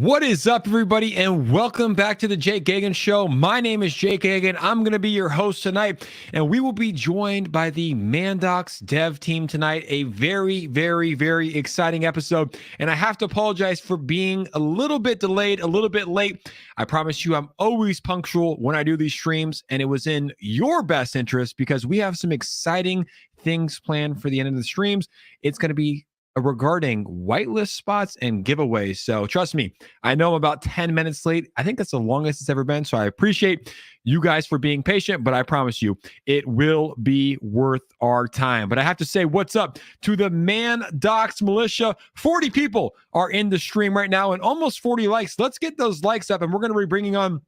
What is up, everybody, and welcome back to the Jake Gagain Show. My name is Jake Gagain. I'm going to be your host tonight, and we will be joined by the Mandox dev team tonight. A very, very, very exciting episode, and I have to apologize for being a little bit delayed, a little bit late. I promise you I'm always punctual when I do these streams, and it was in your best interest because we have some exciting things planned for the end of the streams. It's going to be regarding whitelist spots and giveaways. So trust me, I know I'm about 10 minutes late. I think that's the longest it's ever been. So I appreciate you guys for being patient, but I promise you it will be worth our time. But I have to say what's up to the Mandox militia. 40 people are in the stream right now and almost 40 likes. Let's get those likes up, and we're going to be bringing on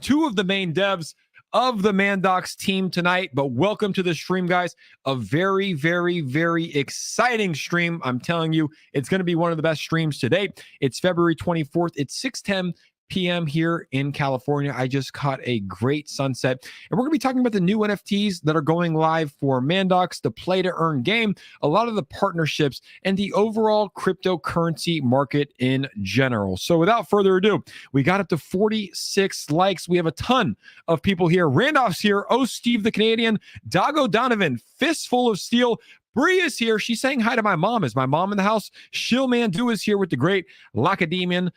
two of the main devs of the Mandox team tonight. But welcome to the stream, guys. A very, very, very exciting stream. I'm telling you, it's going to be one of the best streams to date. It's February 24th. It's 6:10 p.m. here in California. I just caught a great sunset, and we're going to be talking about the new NFTs that are going live for Mandox, the play to earn game, a lot of the partnerships, and the overall cryptocurrency market in general. So without further ado, we got up to 46 likes. We have a ton of people here. Randolph's here. Oh, Steve the Canadian. Dago Donovan, Fistful of Steel. Bree is here. She's saying hi to my mom. Is my mom in the house? Shillmandu is here with the great Lacademian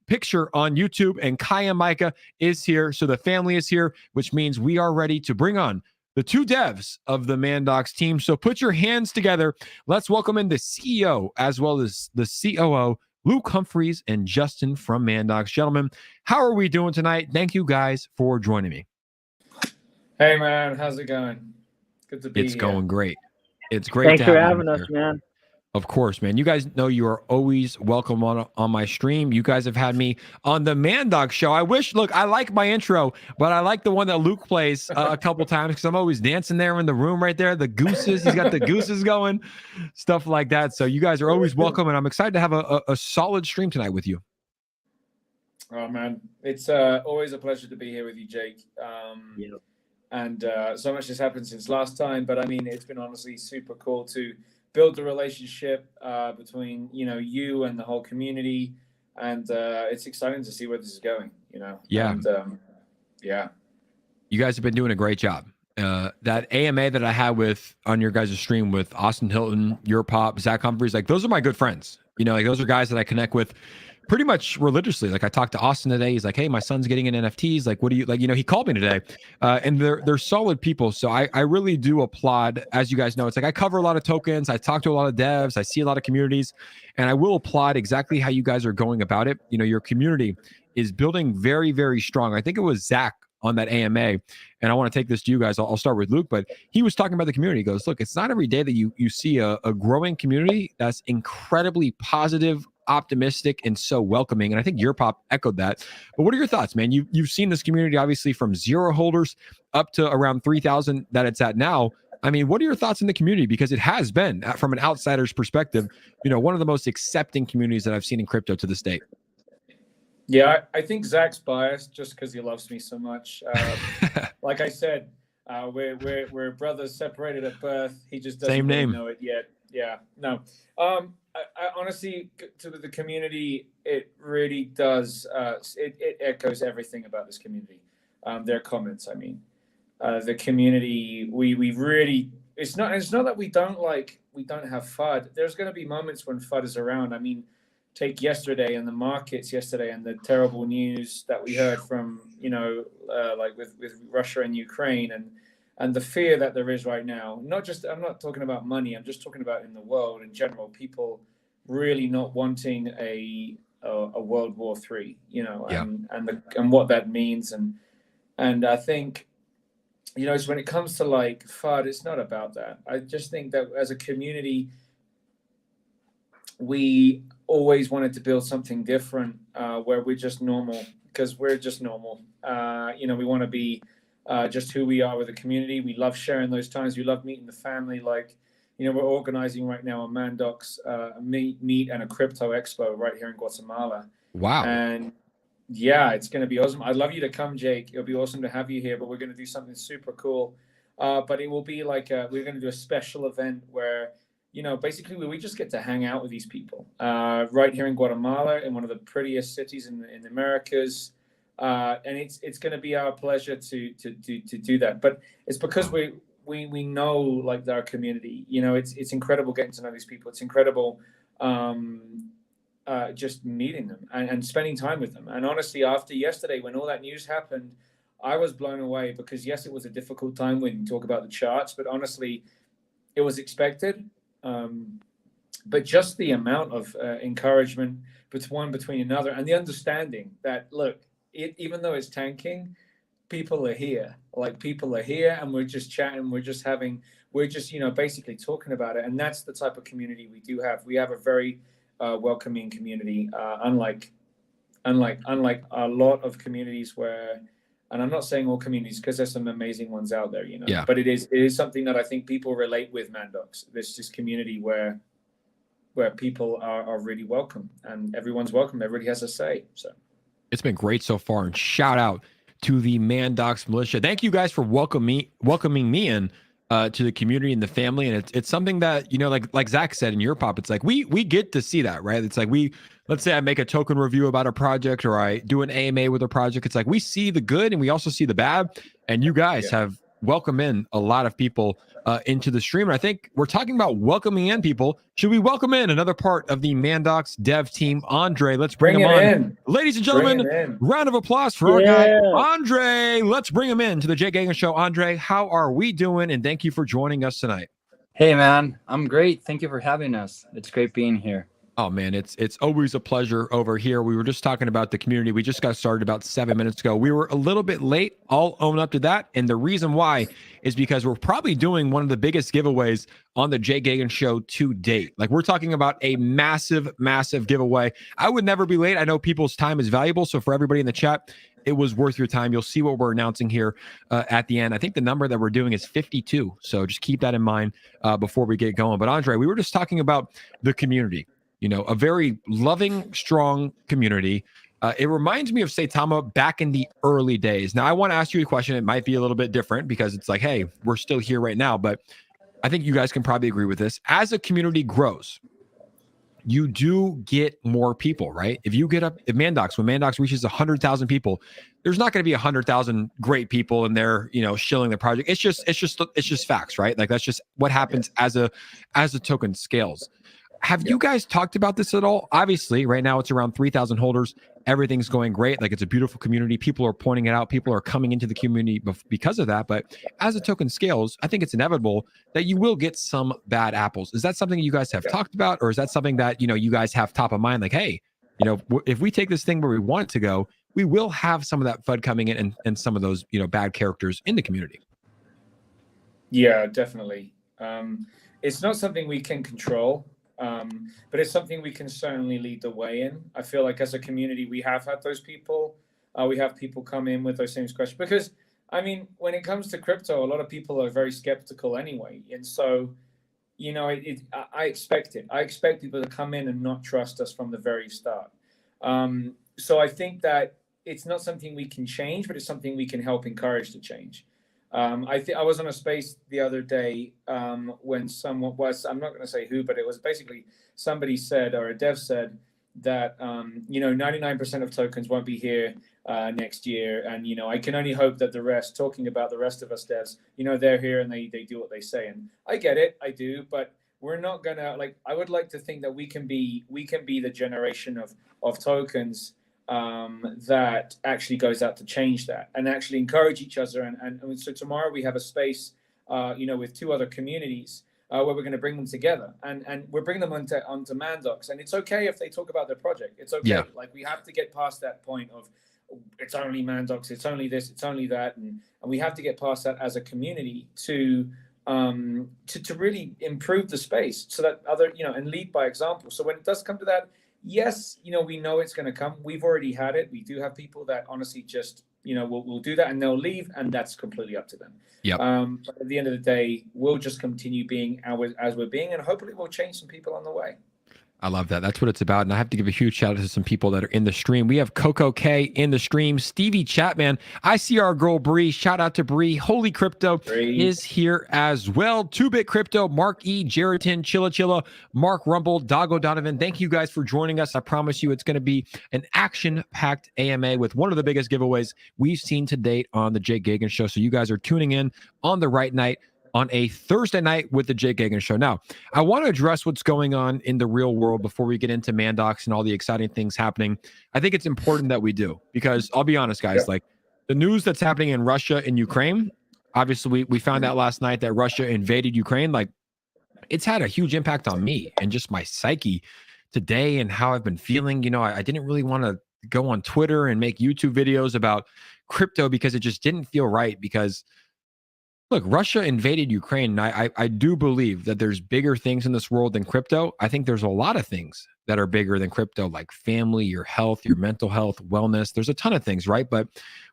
picture on YouTube, and Kaya Micah is here. So the family is here, which means we are ready to bring on the two devs of the Mandox team. So put your hands together. Let's welcome in the CEO as well as the COO, Luke Humphreys and Justin from Mandox. Gentlemen, how are we doing tonight? Thank you guys for joining me. Hey man, how's it going? Good to be here. It's going great. It's great. Thanks for having us, man. Of course, man. You guys know you are always welcome on my stream. You guys have had me on the Mandox show. I wish, look, I like my intro, but I like the one that Luke plays a couple times because I'm always dancing there in the room right there. The gooses, he's got the gooses going, stuff like that. So you guys are always welcome, and I'm excited to have a solid stream tonight with you. Oh man, it's always a pleasure to be here with you, Jake. And so much has happened since last time, but I mean, it's been honestly super cool to build the relationship between you and the whole community, and it's exciting to see where this is going. Yeah, and, yeah. You guys have been doing a great job. That AMA that I had on your guys' stream with Austin Hilton, Your Pop, Zach Humphreys, like those are my good friends. Like those are guys that I connect with pretty much religiously. Like I talked to Austin today. He's like, hey, my son's getting in NFTs. Like, what do you like? He called me today, and they're solid people. So I really do applaud. As you guys know, it's like I cover a lot of tokens. I talk to a lot of devs. I see a lot of communities, and I will applaud exactly how you guys are going about it. Your community is building very, very strong. I think it was Zach on that AMA, and I want to take this to you guys. I'll start with Luke, but he was talking about the community. He goes, look, it's not every day that you see a growing community that's incredibly positive, optimistic, and so welcoming. And I think Your Pop echoed that. But what are your thoughts, man? You've seen this community obviously from 0 holders up to around 3,000 that it's at now. I mean, what are your thoughts in the community? Because it has been, from an outsider's perspective, one of the most accepting communities that I've seen in crypto to this date. Yeah, I think Zach's biased just because he loves me so much. Like I said, we're brothers separated at birth. He just doesn't really know it yet. Yeah, no. I honestly, to the community, it really does. It echoes everything about this community. Their comments, I mean, the community. We really. It's not that we don't have FUD. There's going to be moments when FUD is around. I mean, take yesterday and the markets yesterday and the terrible news that we heard from like with Russia and Ukraine and the fear that there is right now. I'm not talking about money. I'm just talking about in the world in general. People really not wanting a World War III. And what that means and I think so when it comes to like FUD, it's not about that. I just think that as a community, we always wanted to build something different where we're just normal because we're just normal. We want to be just who we are with the community. We love sharing those times. We love meeting the family. Like, we're organizing right now a Mandox meet and a crypto expo right here in Guatemala. Wow. And yeah, it's going to be awesome. I'd love you to come, Jake. It'll be awesome to have you here, but we're going to do something super cool. But it will be like we're going to do a special event where basically we just get to hang out with these people right here in Guatemala, in one of the prettiest cities in the Americas. And it's going to be our pleasure to do that. But it's because we know, like, our community. It's incredible getting to know these people. It's incredible just meeting them and spending time with them. And honestly, after yesterday, when all that news happened, I was blown away, because yes, it was a difficult time when you talk about the charts, but honestly, it was expected. But just the amount of encouragement between another, and the understanding that, look, even though it's tanking, people are here. Like, people are here, and we're just chatting. We're just basically talking about it. And that's the type of community we do have. We have a very welcoming community, unlike a lot of communities where, and I'm not saying all communities, because there's some amazing ones out there, Yeah. But it is something that I think people relate with Mandox. There's this community where people are really welcome, and everyone's welcome. Everybody has a say. So it's been great so far, and shout out to the Mandox militia. Thank you guys for welcoming me in to the community and the family. And it's something that, like Zach said in your pop, it's like we get to see that, right? It's like let's say I make a token review about a project, or I do an AMA with a project. It's like we see the good and we also see the bad. And you guys have welcomed in a lot of people into the stream. And I think we're talking about welcoming in people. Should we welcome in another part of the Mandox dev team, Andre? Let's bring him on. In. Ladies and gentlemen, round of applause for our guy, Andre. Let's bring him in to the Jay Gagain Show. Andre, how are we doing? And thank you for joining us tonight. Hey, man. I'm great. Thank you for having us. It's great being here. Oh, man, it's always a pleasure over here. We were just talking about the community. We just got started about 7 minutes ago. We were a little bit late. I'll own up to that. And the reason why is because we're probably doing one of the biggest giveaways on the Jay Gagain Show to date. Like, we're talking about a massive, massive giveaway. I would never be late. I know people's time is valuable. So for everybody in the chat, it was worth your time. You'll see what we're announcing here at the end. I think the number that we're doing is 52. So just keep that in mind before we get going. But Andre, we were just talking about the community. A very loving, strong community. It reminds me of 𝗖𝗧𝗧 back in the early days. Now, I want to ask you a question. It might be a little bit different, because it's like, hey, we're still here right now. But I think you guys can probably agree with this. As a community grows, you do get more people, right? If when Mandox reaches 100,000 people, there's not going to be 100,000 great people in there, shilling the project. It's just facts, right? Like, that's just what happens as a token scales. Have you guys talked about this at all? Obviously, right now it's around 3,000 holders. Everything's going great. Like, it's a beautiful community. People are pointing it out. People are coming into the community because of that. But as the token scales, I think it's inevitable that you will get some bad apples. Is that something you guys have talked about? Or is that something that, you guys have top of mind? Like, hey, if we take this thing where we want it to go, we will have some of that FUD coming in and some of those, bad characters in the community. Yeah, definitely. It's not something we can control. But it's something we can certainly lead the way in. I feel like as a community, we have had those people. We have people come in with those same questions, because, when it comes to crypto, a lot of people are very skeptical anyway. And so, I expect it. I expect people to come in and not trust us from the very start. So I think that it's not something we can change, but it's something we can help encourage to change. I was on a space the other day when someone was, I'm not going to say who, but it was basically somebody said, or a dev said, that 99% of tokens won't be here next year, and I can only hope that the rest, talking about the rest of us devs, they're here and they do what they say. And I get it, I do, but we're not gonna, like, I would like to think that we can be the generation of tokens that actually goes out to change that and actually encourage each other. And so tomorrow we have a space, with 2 other communities where we're going to bring them together, and we're bringing them onto Mandox. And it's okay if they talk about their project. It's okay. Yeah. Like, we have to get past that point of it's only Mandox, it's only this, it's only that, and we have to get past that as a community to really improve the space, so that other, and lead by example. So when it does come to that, yes, we know it's going to come. We've already had it. We do have people that honestly just, will do that and they'll leave, and that's completely up to them. Yep. But at the end of the day, we'll just continue being as we're being, and hopefully we'll change some people on the way. I love that. That's what it's about. And I have to give a huge shout out to some people that are in the stream. We have Coco K in the stream, Stevie Chapman. I see our girl Bree. Shout out to Bree. Holy Crypto is here as well. 2-Bit Crypto, Mark E, Jeratin, Chilla, Mark Rumble, Doggo Donovan. Thank you guys for joining us. I promise you it's going to be an action-packed AMA with one of the biggest giveaways we've seen to date on the Jake Gagain Show. So you guys are tuning in on the right night, on a Thursday night with the Jake Gagain Show. Now, I want to address what's going on in the real world before we get into Mandox and all the exciting things happening. I think it's important that we do, because I'll be honest, guys, like the news that's happening in Russia and Ukraine, obviously we found out last night that Russia invaded Ukraine. Like, it's had a huge impact on me and just my psyche today and how I've been feeling. You know, I didn't really want to go on Twitter and make YouTube videos about crypto because it just didn't feel right. Because look, Russia invaded Ukraine, and I do believe that there's bigger things in this world than crypto. I think there's a lot of things that are bigger than crypto, like family, your health, your mental health, wellness. There's a ton of things, right? But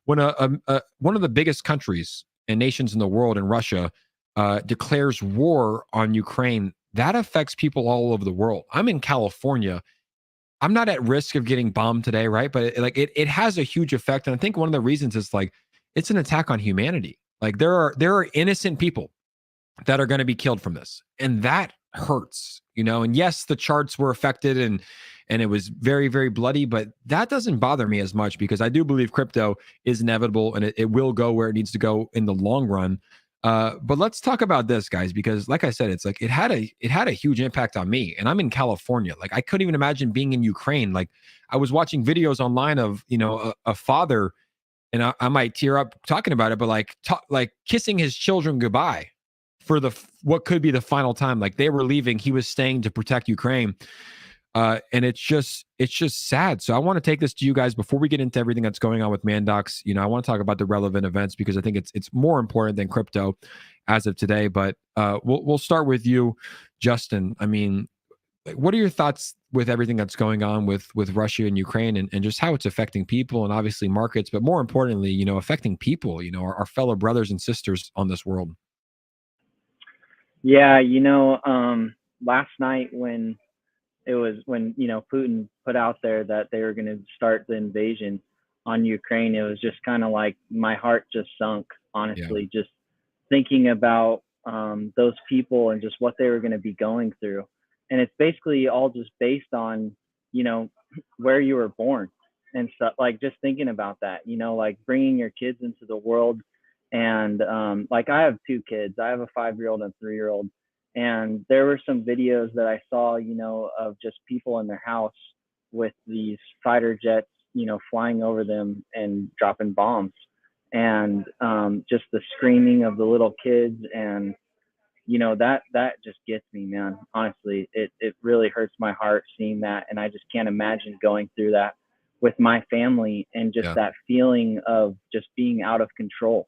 when one of the biggest countries and nations in the world, in Russia, declares war on Ukraine, that affects people all over the world. I'm in California. I'm not at risk of getting bombed today, right? But it has a huge effect. And I think one of the reasons is like, it's an attack on humanity. Like there are innocent people that are going to be killed from this, and that hurts, you know. And yes, the charts were affected, and it was very, very bloody, but that doesn't bother me as much, because I do believe crypto is inevitable and it will go where it needs to go in the long run. But let's talk about this, guys, because like I said, it's like it had a huge impact on me, and I'm in California. Like I couldn't even imagine being in Ukraine. Like I was watching videos online of, you know, a father. And I might tear up talking about it, but like kissing his children goodbye for what could be the final time. Like they were leaving, he was staying to protect Ukraine, and it's just sad. So I want to take this to you guys before we get into everything that's going on with Mandox. You know, I want to talk about the relevant events, because I think it's more important than crypto as of today. But we'll start with you, Justin. I mean, what are your thoughts with everything that's going on with Russia and Ukraine, and just how it's affecting people and obviously markets, but more importantly, you know, affecting people, you know, our fellow brothers and sisters on this world? Yeah, you know, last night when you know, Putin put out there that they were going to start the invasion on Ukraine, it was just kind of like my heart just sunk, honestly, just thinking about those people and just what they were going to be going through. And it's basically all just based on, you know, where you were born and stuff. Like just thinking about that, you know, like bringing your kids into the world. And like I have 2 kids. I have a 5-year-old and a 3-year-old. And there were some videos that I saw, you know, of just people in their house with these fighter jets, you know, flying over them and dropping bombs. And just the screaming of the little kids, and you know, that just gets me, man. Honestly, it really hurts my heart seeing that. And I just can't imagine going through that with my family, and just that feeling of just being out of control,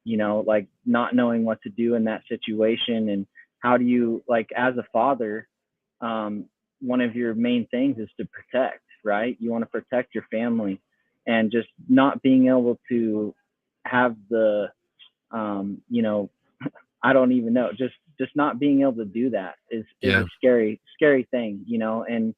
you know, like not knowing what to do in that situation. And how do you, like, as a father, one of your main things is to protect, right? You want to protect your family, and just not being able to have the, you know, I don't even know, just not being able to do that is a scary thing, you know. And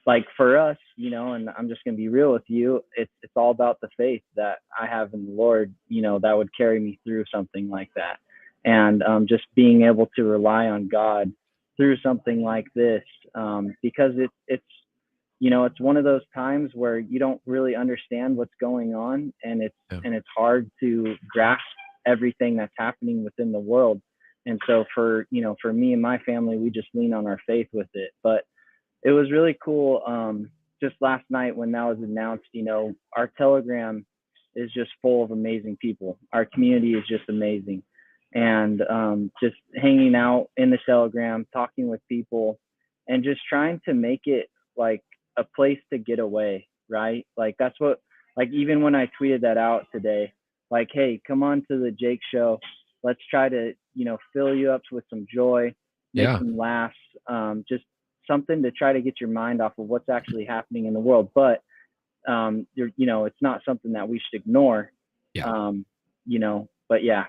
like for us, you know, and I'm just going to be real with you, it's all about the faith that I have in the Lord, you know, that would carry me through something like that. And just being able to rely on God through something like this, because it's, you know, it's one of those times where you don't really understand what's going on, and it's hard to grasp everything that's happening within the world. And so for, you know, for me and my family, we just lean on our faith with it. But it was really cool. Just last night when that was announced, you know, our Telegram is just full of amazing people. Our community is just amazing. And just hanging out in the Telegram, talking with people, and just trying to make it like a place to get away, right? Like that's what, like even when I tweeted that out today, like, hey, come on to the Jake Show. Let's try to, you know, fill you up with some joy, make some laughs, just something to try to get your mind off of what's actually happening in the world. But, you know, it's not something that we should ignore, you know, but yeah,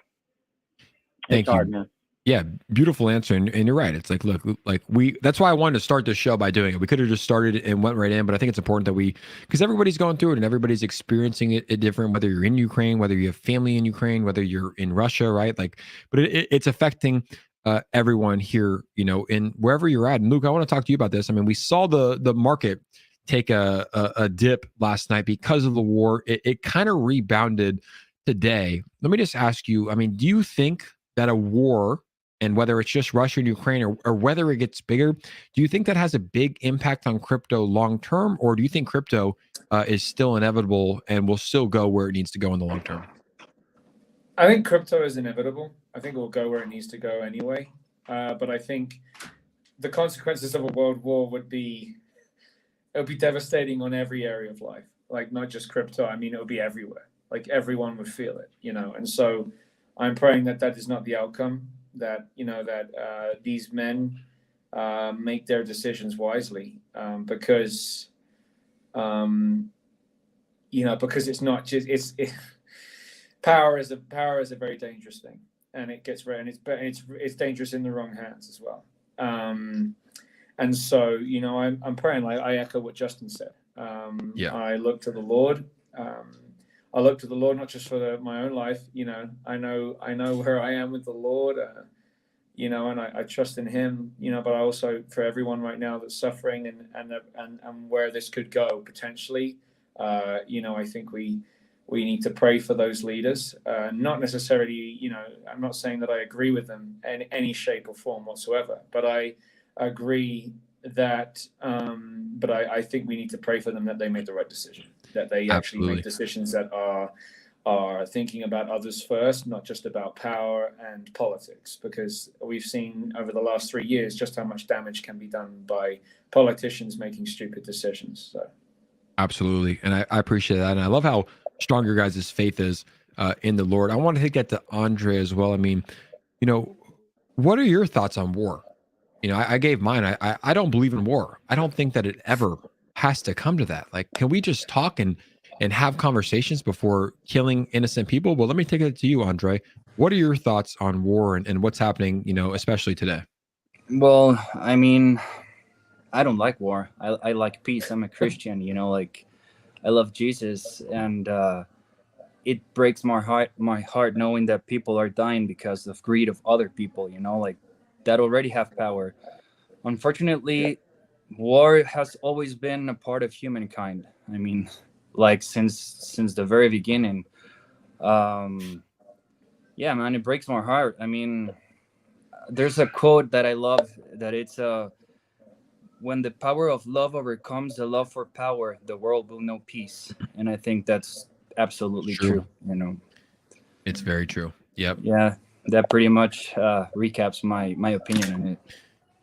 it's hard, man. Yeah, beautiful answer. And you're right. It's like, look, like that's why I wanted to start this show by doing it. We could have just started and went right in, but I think it's important that because everybody's going through it and everybody's experiencing it different, whether you're in Ukraine, whether you have family in Ukraine, whether you're in Russia, right? Like, but it's affecting everyone here, in wherever you're at. And Luke, I want to talk to you about this. I mean, we saw the market take a dip last night because of the war. It kind of rebounded today. Let me just ask you, I mean, do you think that a war, and whether it's just Russia and Ukraine or whether it gets bigger, do you think that has a big impact on crypto long term, or do you think crypto is still inevitable and will still go where it needs to go in the long term? I think crypto is inevitable. I think it will go where it needs to go anyway. But I think the consequences of a world war would be devastating on every area of life. Like, not just crypto. I mean, it would be everywhere. Like, everyone would feel it, And so I'm praying that is not the outcome. That these men make their decisions wisely, because it's not just power is a very dangerous thing, and it's dangerous in the wrong hands as well. And so I'm praying. Like, I echo what Justin said. I look to the Lord. I look to the Lord not just for my own life. I know where I am with the Lord. And I trust in Him. But I also, for everyone right now that's suffering and where this could go potentially. I think we need to pray for those leaders. Not necessarily. I'm not saying that I agree with them in any shape or form whatsoever. But I agree that. But I think we need to pray for them that they make the right decision. That they actually make decisions that are thinking about others first, not just about power and politics, because we've seen over the last 3 years just how much damage can be done by politicians making stupid decisions. So, absolutely. And I appreciate that. And I love how strong your guys' faith is in the Lord. I want to get to Andre as well. I mean, what are your thoughts on war? I gave mine. I don't believe in war. I don't think that it ever has to come to that. Like, can we just talk and have conversations before killing innocent people? Well, let me take it to you, Andre. What are your thoughts on war and what's happening, especially today? Well, I mean, I don't like war. I like peace. I'm a Christian, like, I love Jesus, and it breaks my heart knowing that people are dying because of greed of other people, like, that already have power. Unfortunately, war has always been a part of humankind. I mean, like, since the very beginning. Yeah, man, it breaks my heart. I mean, there's a quote that I love, that it's when the power of love overcomes the love for power, the world will know peace. And I think that's absolutely true. It's very true. Yep. Yeah, that pretty much recaps my opinion on it.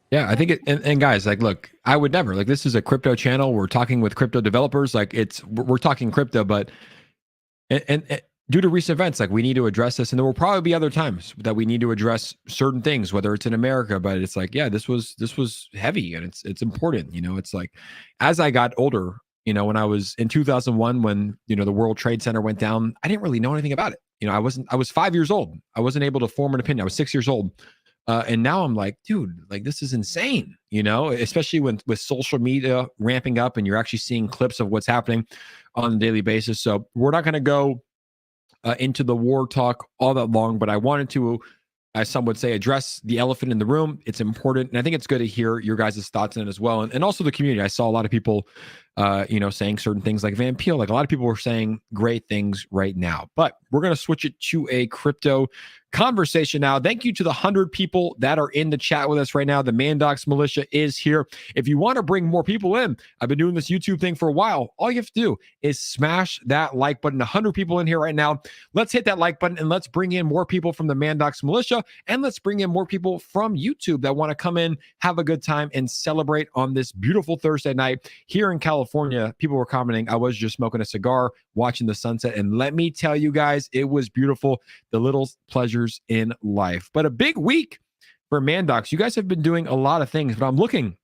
Yeah, I think it, and guys, like, look, I would never, like, this is a crypto channel. We're talking with crypto developers. Like, we're talking crypto, but and due to recent events, like, we need to address this, and there will probably be other times that we need to address certain things, whether it's in America. But it's like, yeah, this was heavy, and it's important. It's like, as I got older, when I was in 2001, when the World Trade Center went down, I didn't really know anything about it. I was 5 years old. I wasn't able to form an opinion. I was 6 years old. And now I'm like, dude, like, this is insane, especially with social media ramping up and you're actually seeing clips of what's happening on a daily basis. So we're not going to go into the war talk all that long, but I wanted to, as some would say, address the elephant in the room. It's important. And I think it's good to hear your guys' thoughts on it as well. And also the community. I saw a lot of people, saying certain things like Van Peel. Like, a lot of people were saying great things right now. But we're going to switch it to a crypto conversation now. Thank you to the 100 people that are in the chat with us right now. The Mandox militia is here. If you want to bring more people in, I've been doing this YouTube thing for a while. All you have to do is smash that like button. 100 people in here right now. Let's hit that like button and let's bring in more people from the Mandox militia, and let's bring in more people from YouTube that want to come in, have a good time, and celebrate on this beautiful Thursday night here in California. People were commenting, I was just smoking a cigar, watching the sunset, and let me tell you guys, it was beautiful. The little pleasures in life. But a big week for Mandox. You guys have been doing a lot of things, but I'm looking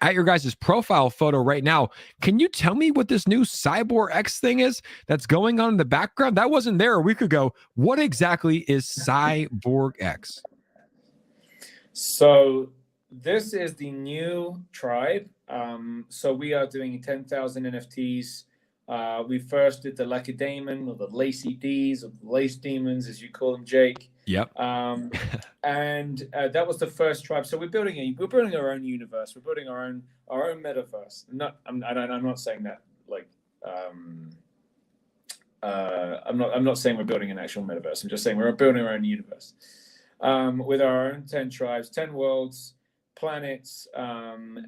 at your guys' profile photo right now. Can you tell me what this new 𝗖𝗎𝗓 thing is that's going on in the background? That wasn't there a week ago. What exactly is 𝗖𝗎𝗓? So this is the new tribe. So we are doing 10,000 NFTs. We first did the Lacedaemon, or the Lacy Ds, or the Lace Demons, as you call them, Jake. Yep. And that was the first tribe. So we're building our own universe. We're building our own metaverse. I'm not saying that like I'm not saying we're building an actual metaverse. I'm just saying we're building our own universe with our own 10 tribes, 10 worlds, planets, and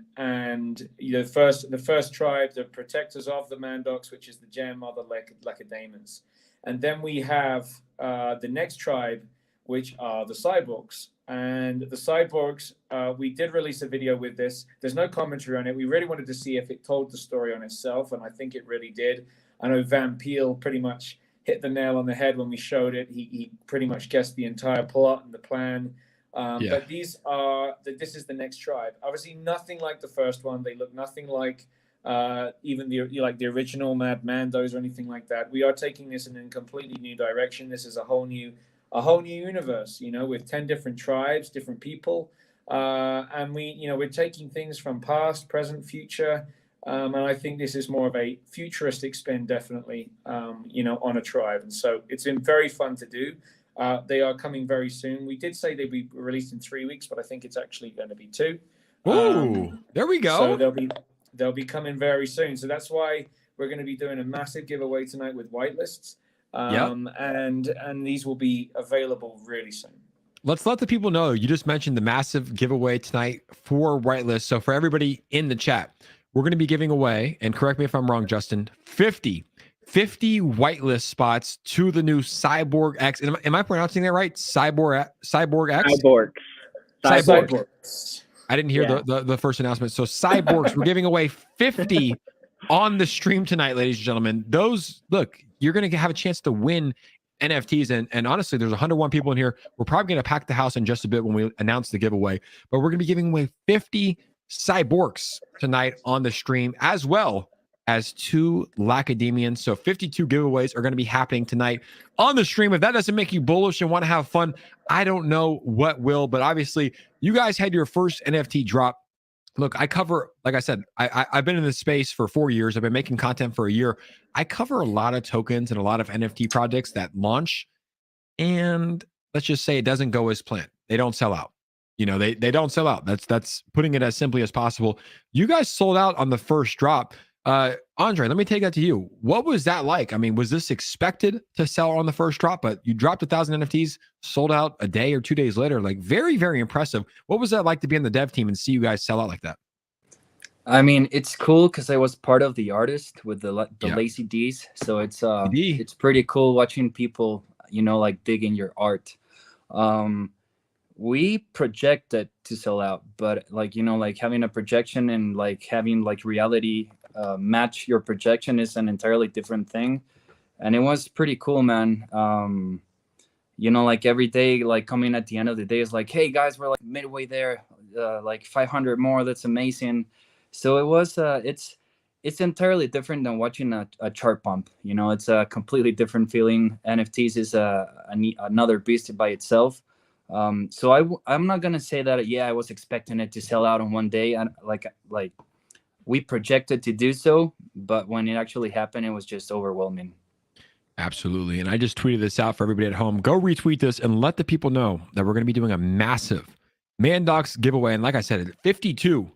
the first tribe, the protectors of the Mandox, which is the gem, are the Lacedaemons. And then we have the next tribe, which are the cyborgs. And the cyborgs, we did release a video with this. There's no commentary on it. We really wanted to see if it told the story on itself, and I think it really did. I know Van Peel pretty much hit the nail on the head when we showed it. He pretty much guessed the entire plot and the plan. But this is the next tribe. Obviously, nothing like the first one. They look nothing like even the original Mad Mandos or anything like that. We are taking this in a completely new direction. This is a whole new universe, with 10 different tribes, different people, and we're taking things from past, present, future. And I think this is more of a futuristic spin, definitely, on a tribe. And so it's been very fun to do. They are coming very soon. We did say they'd be released in 3 weeks, but I think it's actually going to be 2. Ooh, there we go. So they'll be coming very soon. So that's why we're going to be doing a massive giveaway tonight with whitelists. And these will be available really soon. Let's let the people know. You just mentioned the massive giveaway tonight for whitelist. So for everybody in the chat, we're going to be giving away, and correct me if I'm wrong, Justin, 50 whitelist spots to the new Cyborg X. Am I pronouncing that right? Cyborg X? Cyborgs. I didn't hear the first announcement. So Cyborgs, we're giving away 50 on the stream tonight, ladies and gentlemen. Those, look, you're going to have a chance to win NFTs. And honestly, there's 101 people in here. We're probably going to pack the house in just a bit when we announce the giveaway. But we're going to be giving away 50 Cyborgs tonight on the stream, as well as 2 Lacedaemons. So 52 giveaways are going to be happening tonight on the stream. If that doesn't make you bullish and want to have fun, I don't know what will. But obviously, you guys had your first NFT drop. Look, I cover, like I said, I've been in this space for 4 years. I've been making content for a year. I cover a lot of tokens and a lot of NFT projects that launch, and let's just say it doesn't go as planned. They don't sell out. They don't sell out. That's putting it as simply as possible. You guys sold out on the first drop. Andre, let me take that to you. What was that like? I mean, was this expected to sell on the first drop, but you dropped 1,000 NFTs, sold out a day or 2 days later? Like, very, very impressive. What was that like to be in the dev team and see you guys sell out like that? I mean, it's cool because I was part of the artist with the Lacy Ds. So it's pretty cool watching people, like dig in your art. We projected to sell out, but like having a projection and like having like reality match your projection is an entirely different thing. And it was pretty cool, man. Like every day, like coming at the end of the day is like, hey guys, we're like midway there, like 500 more. That's amazing. So it was, it's entirely different than watching a chart pump. It's a completely different feeling. NFTs is another beast by itself. So I'm not gonna say that I was expecting it to sell out in one day, and like we projected to do so, but when it actually happened, it was just overwhelming. Absolutely. And I just tweeted this out for everybody at home. Go retweet this and let the people know that we're going to be doing a massive Mandox giveaway. And like I said, 52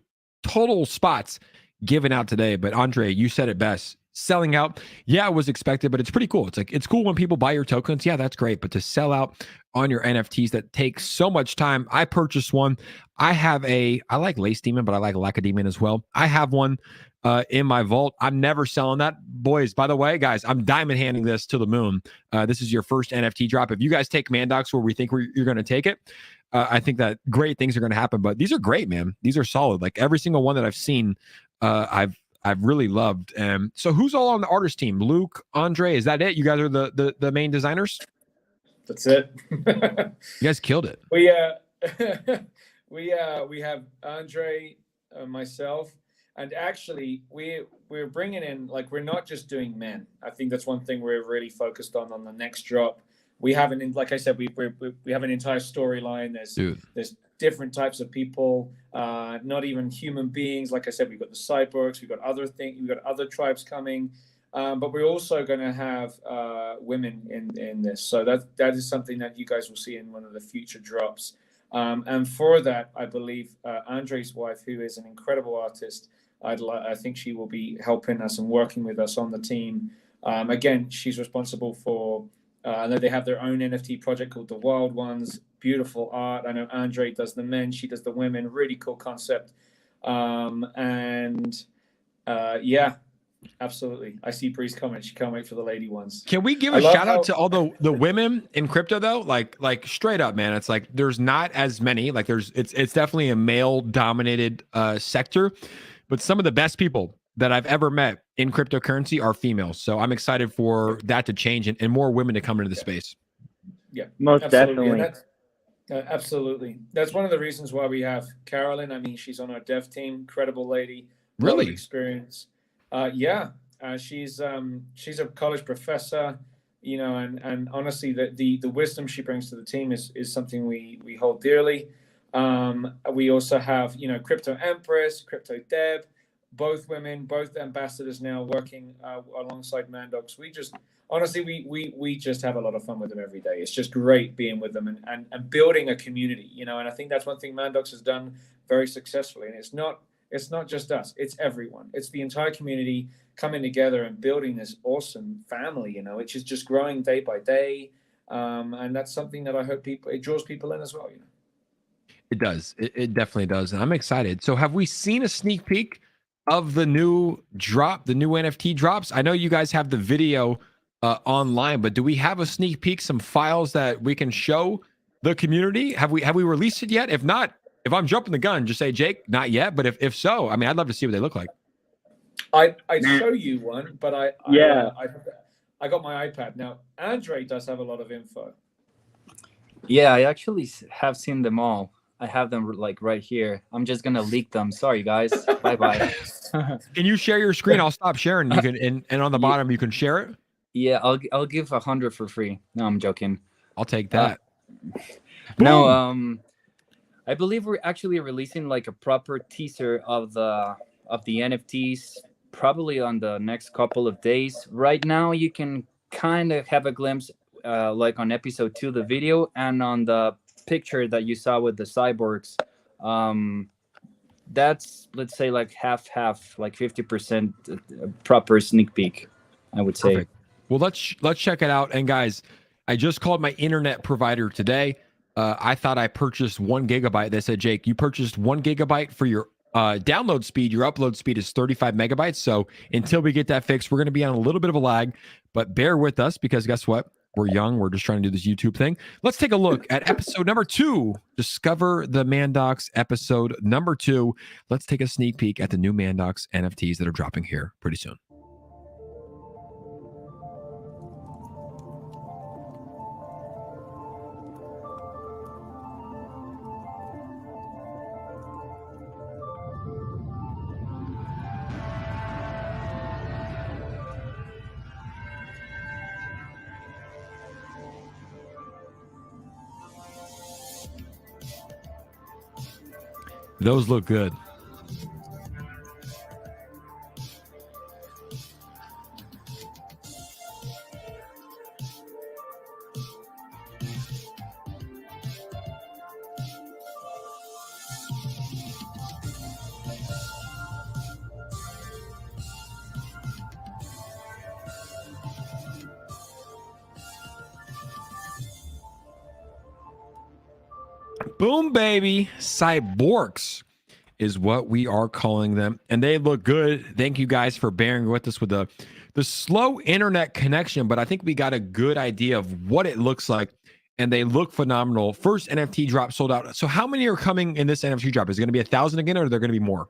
total spots given out today. But Andre, you said it best. Selling out, yeah, it was expected, but it's pretty cool. It's cool when people buy your tokens. Yeah, that's great. But to sell out on your NFTs, that takes so much time. I purchased one. I like Lace Demon, but I like Lacedaemon as well. I have one in my vault. I'm never selling that. Boys, by the way, guys, I'm diamond handing this to the moon. This is your first NFT drop. If you guys take Mandox where we think you're going to take it, I think that great things are going to happen. But these are great, man. These are solid. Like every single one that I've seen, I've really loved. So who's all on the artist team? Luke, Andre, is that it? You guys are the main designers? That's it. You guys killed it. We have Andre, myself, and actually we're bringing in, like, we're not just doing men. I think that's one thing we're really focused on the next drop. we have like I said, we have an entire storyline. There's different types of people, not even human beings. Like I said, we've got the cyborgs, we've got other things, we've got other tribes coming, but we're also going to have women in this. So that is something that you guys will see in one of the future drops. And for that, I believe Andre's wife, who is an incredible artist, I think she will be helping us and working with us on the team. Again, she's responsible for. I know they have their own NFT project called The Wild Ones. Beautiful art. I know Andre does the men, she does the women. Really cool concept. Yeah, absolutely. I see Bree's comment. She can't wait for the lady ones. Can we give a shout out to all the women in crypto though? Like straight up, man. It's like there's not as many. Like it's definitely a male dominated sector, but some of the best people that I've ever met in cryptocurrency are females. So I'm excited for that to change and more women to come into the space. Yeah, most absolutely. definitely. Absolutely. That's one of the reasons why we have Carolyn. I mean, she's on our dev team. Incredible lady. Really? A lot of experience. She's a college professor, you know, and honestly, the wisdom she brings to the team is something we hold dearly. We also have, you know, Crypto Empress, Crypto Deb, both women, both ambassadors now working alongside Mandox. We just honestly we just have a lot of fun with them every day. It's just great being with them and building a community, you know. And I think that's one thing Mandox has done very successfully. And it's not just us, it's everyone. It's the entire community coming together and building this awesome family, you know, which is just growing day by day. And that's something that I hope it draws people in as well, you know. It does. It definitely does. And I'm excited. So have we seen a sneak peek of the new drop, the new NFT drops? I know you guys have the video online, but do we have a sneak peek, some files that we can show the community? Have we released it yet? If not, if I'm jumping the gun, just say, Jake, not yet. But if so, I mean, I'd love to see what they look like. I'd show you one, but I got my iPad. Now, Andre does have a lot of info. Yeah, I actually have seen them all. I have them like right here. I'm just gonna leak them. Sorry, guys. Bye. Can you share your screen? I'll stop sharing. You can, and on the bottom you can share it. Yeah, I'll give 100 for free. No, I'm joking. I'll take that. No, I believe we're actually releasing like a proper teaser of the NFTs probably on the next couple of days. Right now, you can kind of have a glimpse, like on episode 2 of the video and on the picture that you saw with the cyborgs. That's, let's say, like half, like 50% proper sneak peek, I would say. Perfect. Well, let's check it out. And guys, I just called my internet provider today. I thought I purchased 1 gigabyte. They said, Jake, you purchased 1 gigabyte for your download speed. Your upload speed is 35 megabytes. So until we get that fixed, we're going to be on a little bit of a lag, but bear with us because guess what? We're young. We're just trying to do this YouTube thing. Let's take a look at episode number 2. Discover the Mandox episode number 2. Let's take a sneak peek at the new Mandox NFTs that are dropping here pretty soon. Those look good. Boom, baby. Cyborgs is what we are calling them. And they look good. Thank you guys for bearing with us with the slow internet connection. But I think we got a good idea of what it looks like. And they look phenomenal. First NFT drop sold out. So how many are coming in this NFT drop? Is it going to be 1,000 again, or are there going to be more?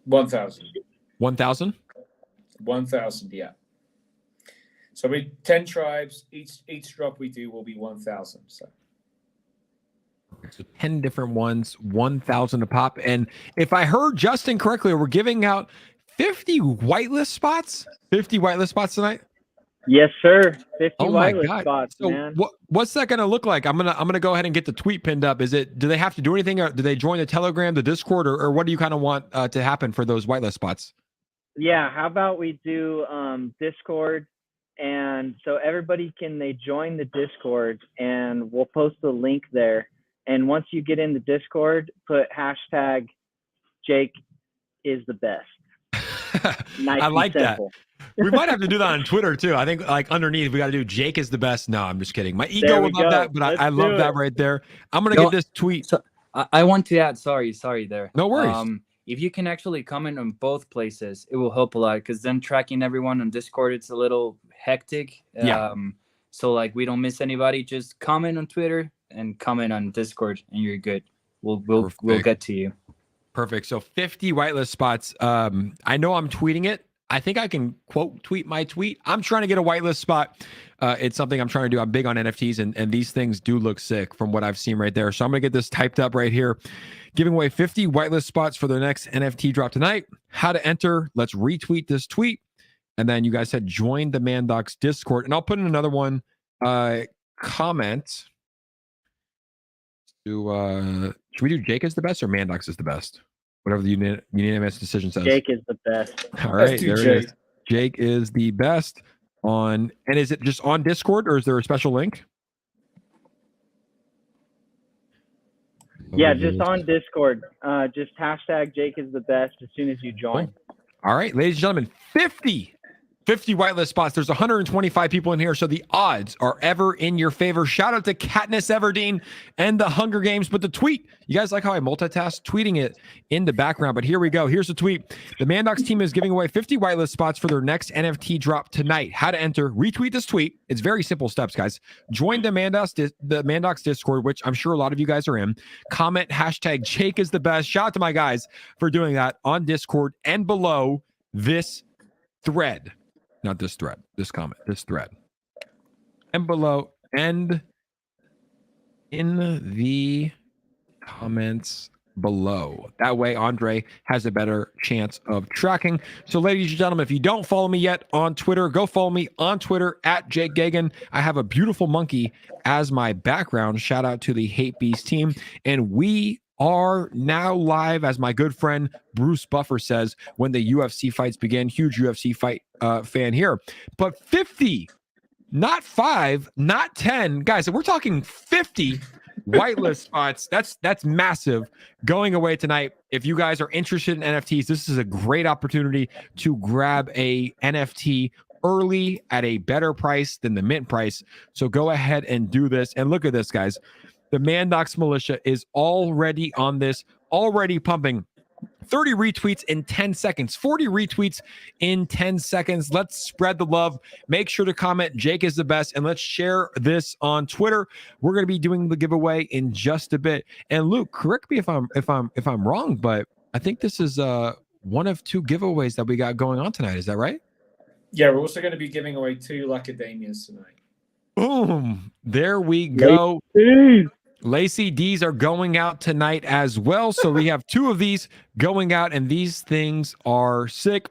1,000. 1,000? 1,000, yeah. So we 10 tribes. Each drop we do will be 1,000. So 10 different ones, 1,000 a pop. And if I heard Justin correctly, we're giving out 50 whitelist spots. 50 whitelist spots tonight. Yes, sir. 50 Oh my whitelist God. spots, So man. what's that going to look like? I'm gonna go ahead and get the tweet pinned up. Do they have to do anything, or do they join the Telegram, the Discord, or what do you kind of want to happen for those whitelist spots? Yeah, how about we do Discord, and so they join the Discord, and we'll post the link there. And once you get in the Discord, put hashtag Jake is the best. Nice I like and simple. that. We might have to do that on Twitter too. I think like underneath we got to do Jake is the best. No, I'm just kidding. My ego would love that, but I love that right there. I'm gonna get this tweet. So I want to add. Sorry there. No worries. If you can actually comment on both places, it will help a lot, because then tracking everyone on Discord, it's a little hectic. Yeah. So like we don't miss anybody. Just comment on Twitter and comment on Discord, and you're good. We'll get to you. Perfect. So 50 whitelist spots. I know I'm tweeting it. I think I can quote tweet my tweet. I'm trying to get a whitelist spot. It's something I'm trying to do. I'm big on NFTs, and these things do look sick from what I've seen right there. So I'm going to get this typed up right here. Giving away 50 whitelist spots for the next NFT drop tonight. How to enter. Let's retweet this tweet. And then you guys said join the Mandox Discord. And I'll put in another one. Comment. Should we do Jake is the best or Mandox is the best? Whatever the unanimous decision says. Jake is the best. All right, there it is. Jake is the best and is it just on Discord, or is there a special link? Yeah, just on Discord. Just hashtag Jake is the best as soon as you join. Cool. All right, ladies and gentlemen, 50 whitelist spots. There's 125 people in here, so the odds are ever in your favor. Shout out to Katniss Everdeen and the Hunger Games. But the tweet, you guys like how I multitask? Tweeting it in the background, but here we go. Here's the tweet. The Mandox team is giving away 50 whitelist spots for their next NFT drop tonight. How to enter? Retweet this tweet. It's very simple steps, guys. Join the Mandox Discord, which I'm sure a lot of you guys are in. Comment hashtag Jake is the best. Shout out to my guys for doing that on Discord and below this thread. Not this thread, this comment, this thread. And below, and in the comments below. That way, Andre has a better chance of tracking. So, ladies and gentlemen, if you don't follow me yet on Twitter, go follow me on Twitter at Jake Gagain. I have a beautiful monkey as my background. Shout out to the Hate Beast team. And we are now live, as my good friend Bruce Buffer says, when the UFC fights begin. Huge UFC fight fan here. But 50, not 5, not 10, guys, we're talking 50 whitelist spots. That's massive, going away tonight. If you guys are interested in NFTs, this is a great opportunity to grab a NFT early at a better price than the mint price. So go ahead and do this. And look at this, guys. The Mandox Militia is already on this, already pumping 30 retweets in 10 seconds, 40 retweets in 10 seconds. Let's spread the love. Make sure to comment Jake is the best, and let's share this on Twitter. We're going to be doing the giveaway in just a bit. And Luke, correct me if I'm wrong, but I think this is one of 2 giveaways that we got going on tonight. Is that right? Yeah, we're also going to be giving away 2 Lacademias tonight. Boom. There we go. Lacey D's are going out tonight as well. So we have 2 of these going out, and these things are sick.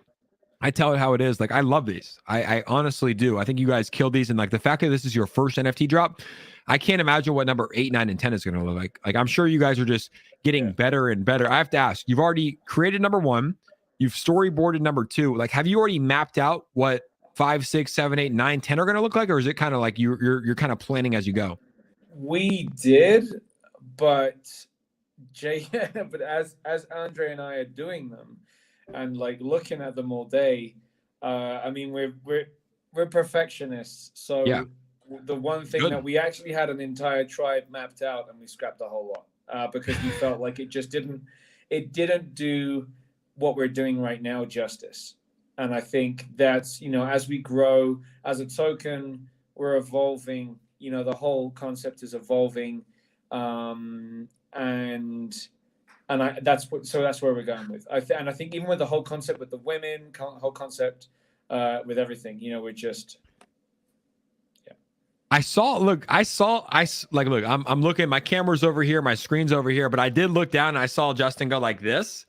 I tell it how it is. Like, I love these. I honestly do. I think you guys killed these. And like the fact that this is your first NFT drop, I can't imagine what number 8, 9, and 10 is going to look like. Like, I'm sure you guys are just getting better and better. I have to ask, you've already created number 1. You've storyboarded number 2. Like, have you already mapped out what 5, 6, 7, 8, 9, 10 are going to look like? Or is it kind of like you're kind of planning as you go? We did, but but as Andre and I are doing them and like looking at them all day, I mean we're perfectionists. So yeah. The one thing that we actually had an entire tribe mapped out, and we scrapped the whole lot because we felt like it didn't do what we're doing right now justice. And I think that's, as we grow as a token, we're evolving. The whole concept is evolving, and that's where we're going with. I think even with the whole concept with the women, whole concept with everything, we're just. Look, I'm looking, my camera's over here, my screen's over here, but I did look down and I saw Justin go like this.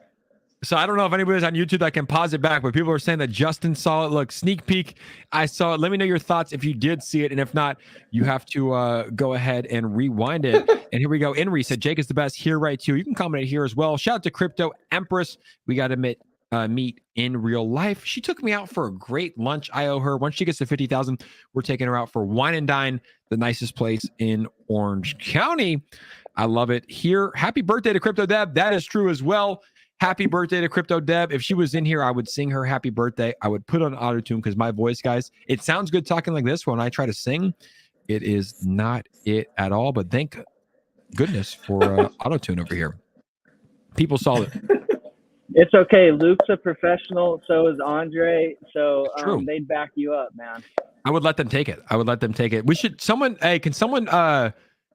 So I don't know if anybody's on YouTube that can pause it back, but people are saying that Justin saw it. Look, sneak peek. I saw it. Let me know your thoughts if you did see it. And if not, you have to go ahead and rewind it. And here we go. Inri said, Jake is the best here, right? Too. You can comment it here as well. Shout out to Crypto Empress. We got to meet in real life. She took me out for a great lunch. I owe her. Once she gets to 50,000, we're taking her out for Wine and Dine, the nicest place in Orange County. I love it here. Happy birthday to Crypto Deb. That is true as well. Happy birthday to Crypto Deb. If she was in here, I would sing her happy birthday. I would put on auto-tune because my voice, guys, it sounds good talking like this. When I try to sing, it is not it at all. But thank goodness for auto-tune over here. People it. It's okay. Luke's a professional. So is Andre. So they'd back you up, man. I would let them take it. We should. Can someone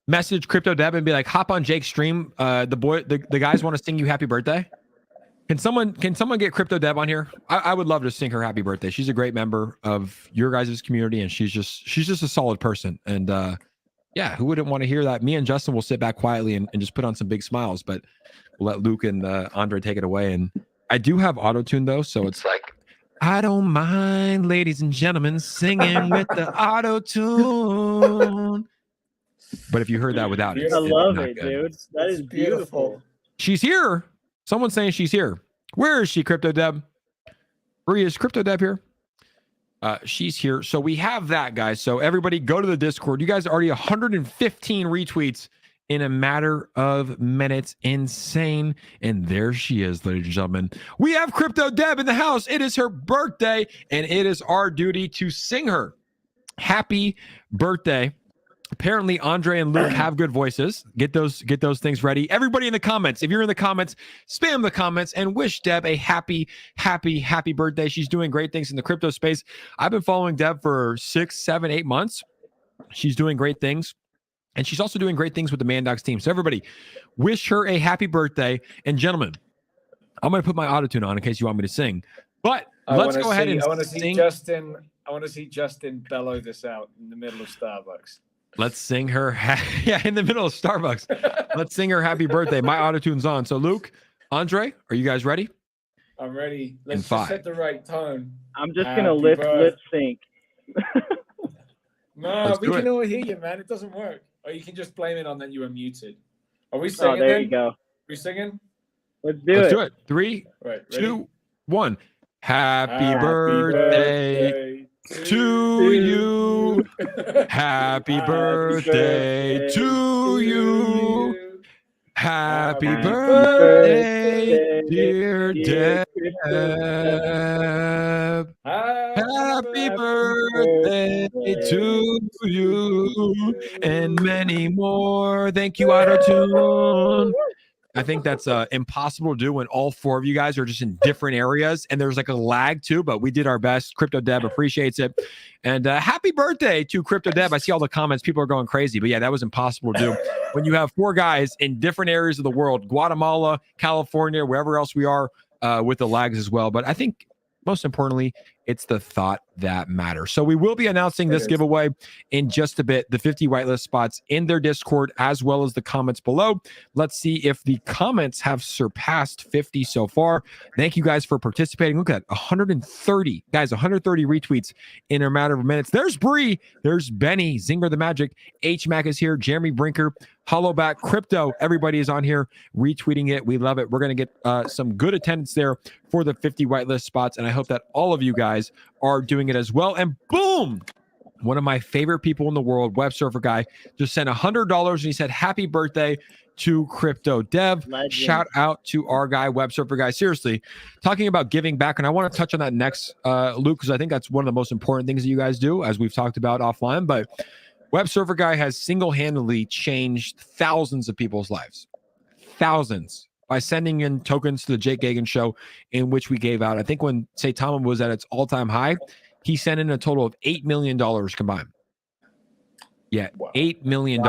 message Crypto Deb and be like, hop on Jake's stream. The guys want to sing you happy birthday. Can someone get Crypto Deb on here? I would love to sing her happy birthday. She's a great member of your guys' community, and she's just a solid person. And yeah, who wouldn't want to hear that? Me and Justin will sit back quietly and just put on some big smiles, but we'll let Luke and Andre take it away. And I do have auto-tune though, so it's like, I don't mind, ladies and gentlemen, singing with the auto-tune. But if you heard that without it, I love it, dude. That is beautiful. She's here. Someone's saying she's here. Where is she, Crypto Deb? Where is Crypto Deb here? She's here. So we have that, guys. So everybody go to the Discord. You guys are already 115 retweets in a matter of minutes. Insane. And there she is, ladies and gentlemen. We have Crypto Deb in the house. It is her birthday, and it is our duty to sing her happy birthday. Apparently, Andre and Luke have good voices. Get those things ready. Everybody in the comments, if you're in the comments, spam the comments and wish Deb a happy birthday. She's doing great things in the crypto space. I've been following Deb for 6, 7, 8 months. She's doing great things. And she's also doing great things with the Mandox team. So everybody, wish her a happy birthday. And gentlemen, I'm going to put my autotune on in case you want me to sing. But let's go ahead and I want to see Justin. I want to see Justin bellow this out in the middle of Starbucks. Let's sing her. In the middle of Starbucks. Let's sing her happy birthday. My autotune's on. So Luke, Andre, are you guys ready? I'm ready. Let's just set the right tone. I'm just going to lip sync. No, we can all hear you, man. It doesn't work. Or you can just blame it on that you were muted. Are we singing? There you go. Are we singing? Let's do it. 3, 2, 1. Happy birthday to you. Happy birthday to you. Happy birthday, dear Deb. Happy birthday to you and many more. Thank you, Autotune. I think that's impossible to do when all 4 of you guys are just in different areas and there's like a lag too, but we did our best. Crypto Deb appreciates it. And happy birthday to Crypto Deb. I see all the comments. People are going crazy, but yeah, that was impossible to do when you have 4 guys in different areas of the world, Guatemala, California, wherever else we are, with the lags as well. But I think most importantly, it's the thought that matters. So we will be announcing this giveaway in just a bit, the 50 whitelist spots in their Discord, as well as the comments below. Let's see if the comments have surpassed 50 so far. Thank you guys for participating. Look at that, 130 guys, 130 retweets in a matter of minutes. There's Bree, there's Benny, Zinger the Magic, H-Mac is here, Jeremy Brinker, Hollowback, Crypto, everybody is on here retweeting it. We love it. We're going to get some good attendance there for the 50 whitelist spots, and I hope that all of you guys are doing it as well. And boom, one of my favorite people in the world, Web Surfer Guy, just sent $100 and he said happy birthday to Crypto Dev. Legend. Shout out to our guy, Web Surfer Guy. Seriously, talking about giving back, and I want to touch on that next, Luke, because I think that's one of the most important things that you guys do, as we've talked about offline. But Web Surfer Guy has single-handedly changed thousands of people's lives. Thousands. By sending in tokens to the Jake Gagain show, in which we gave out, I think when 𝗖𝗢𝗡𝗏 was at its all-time high, he sent in a total of $8 million combined. Yeah, wow. $8 million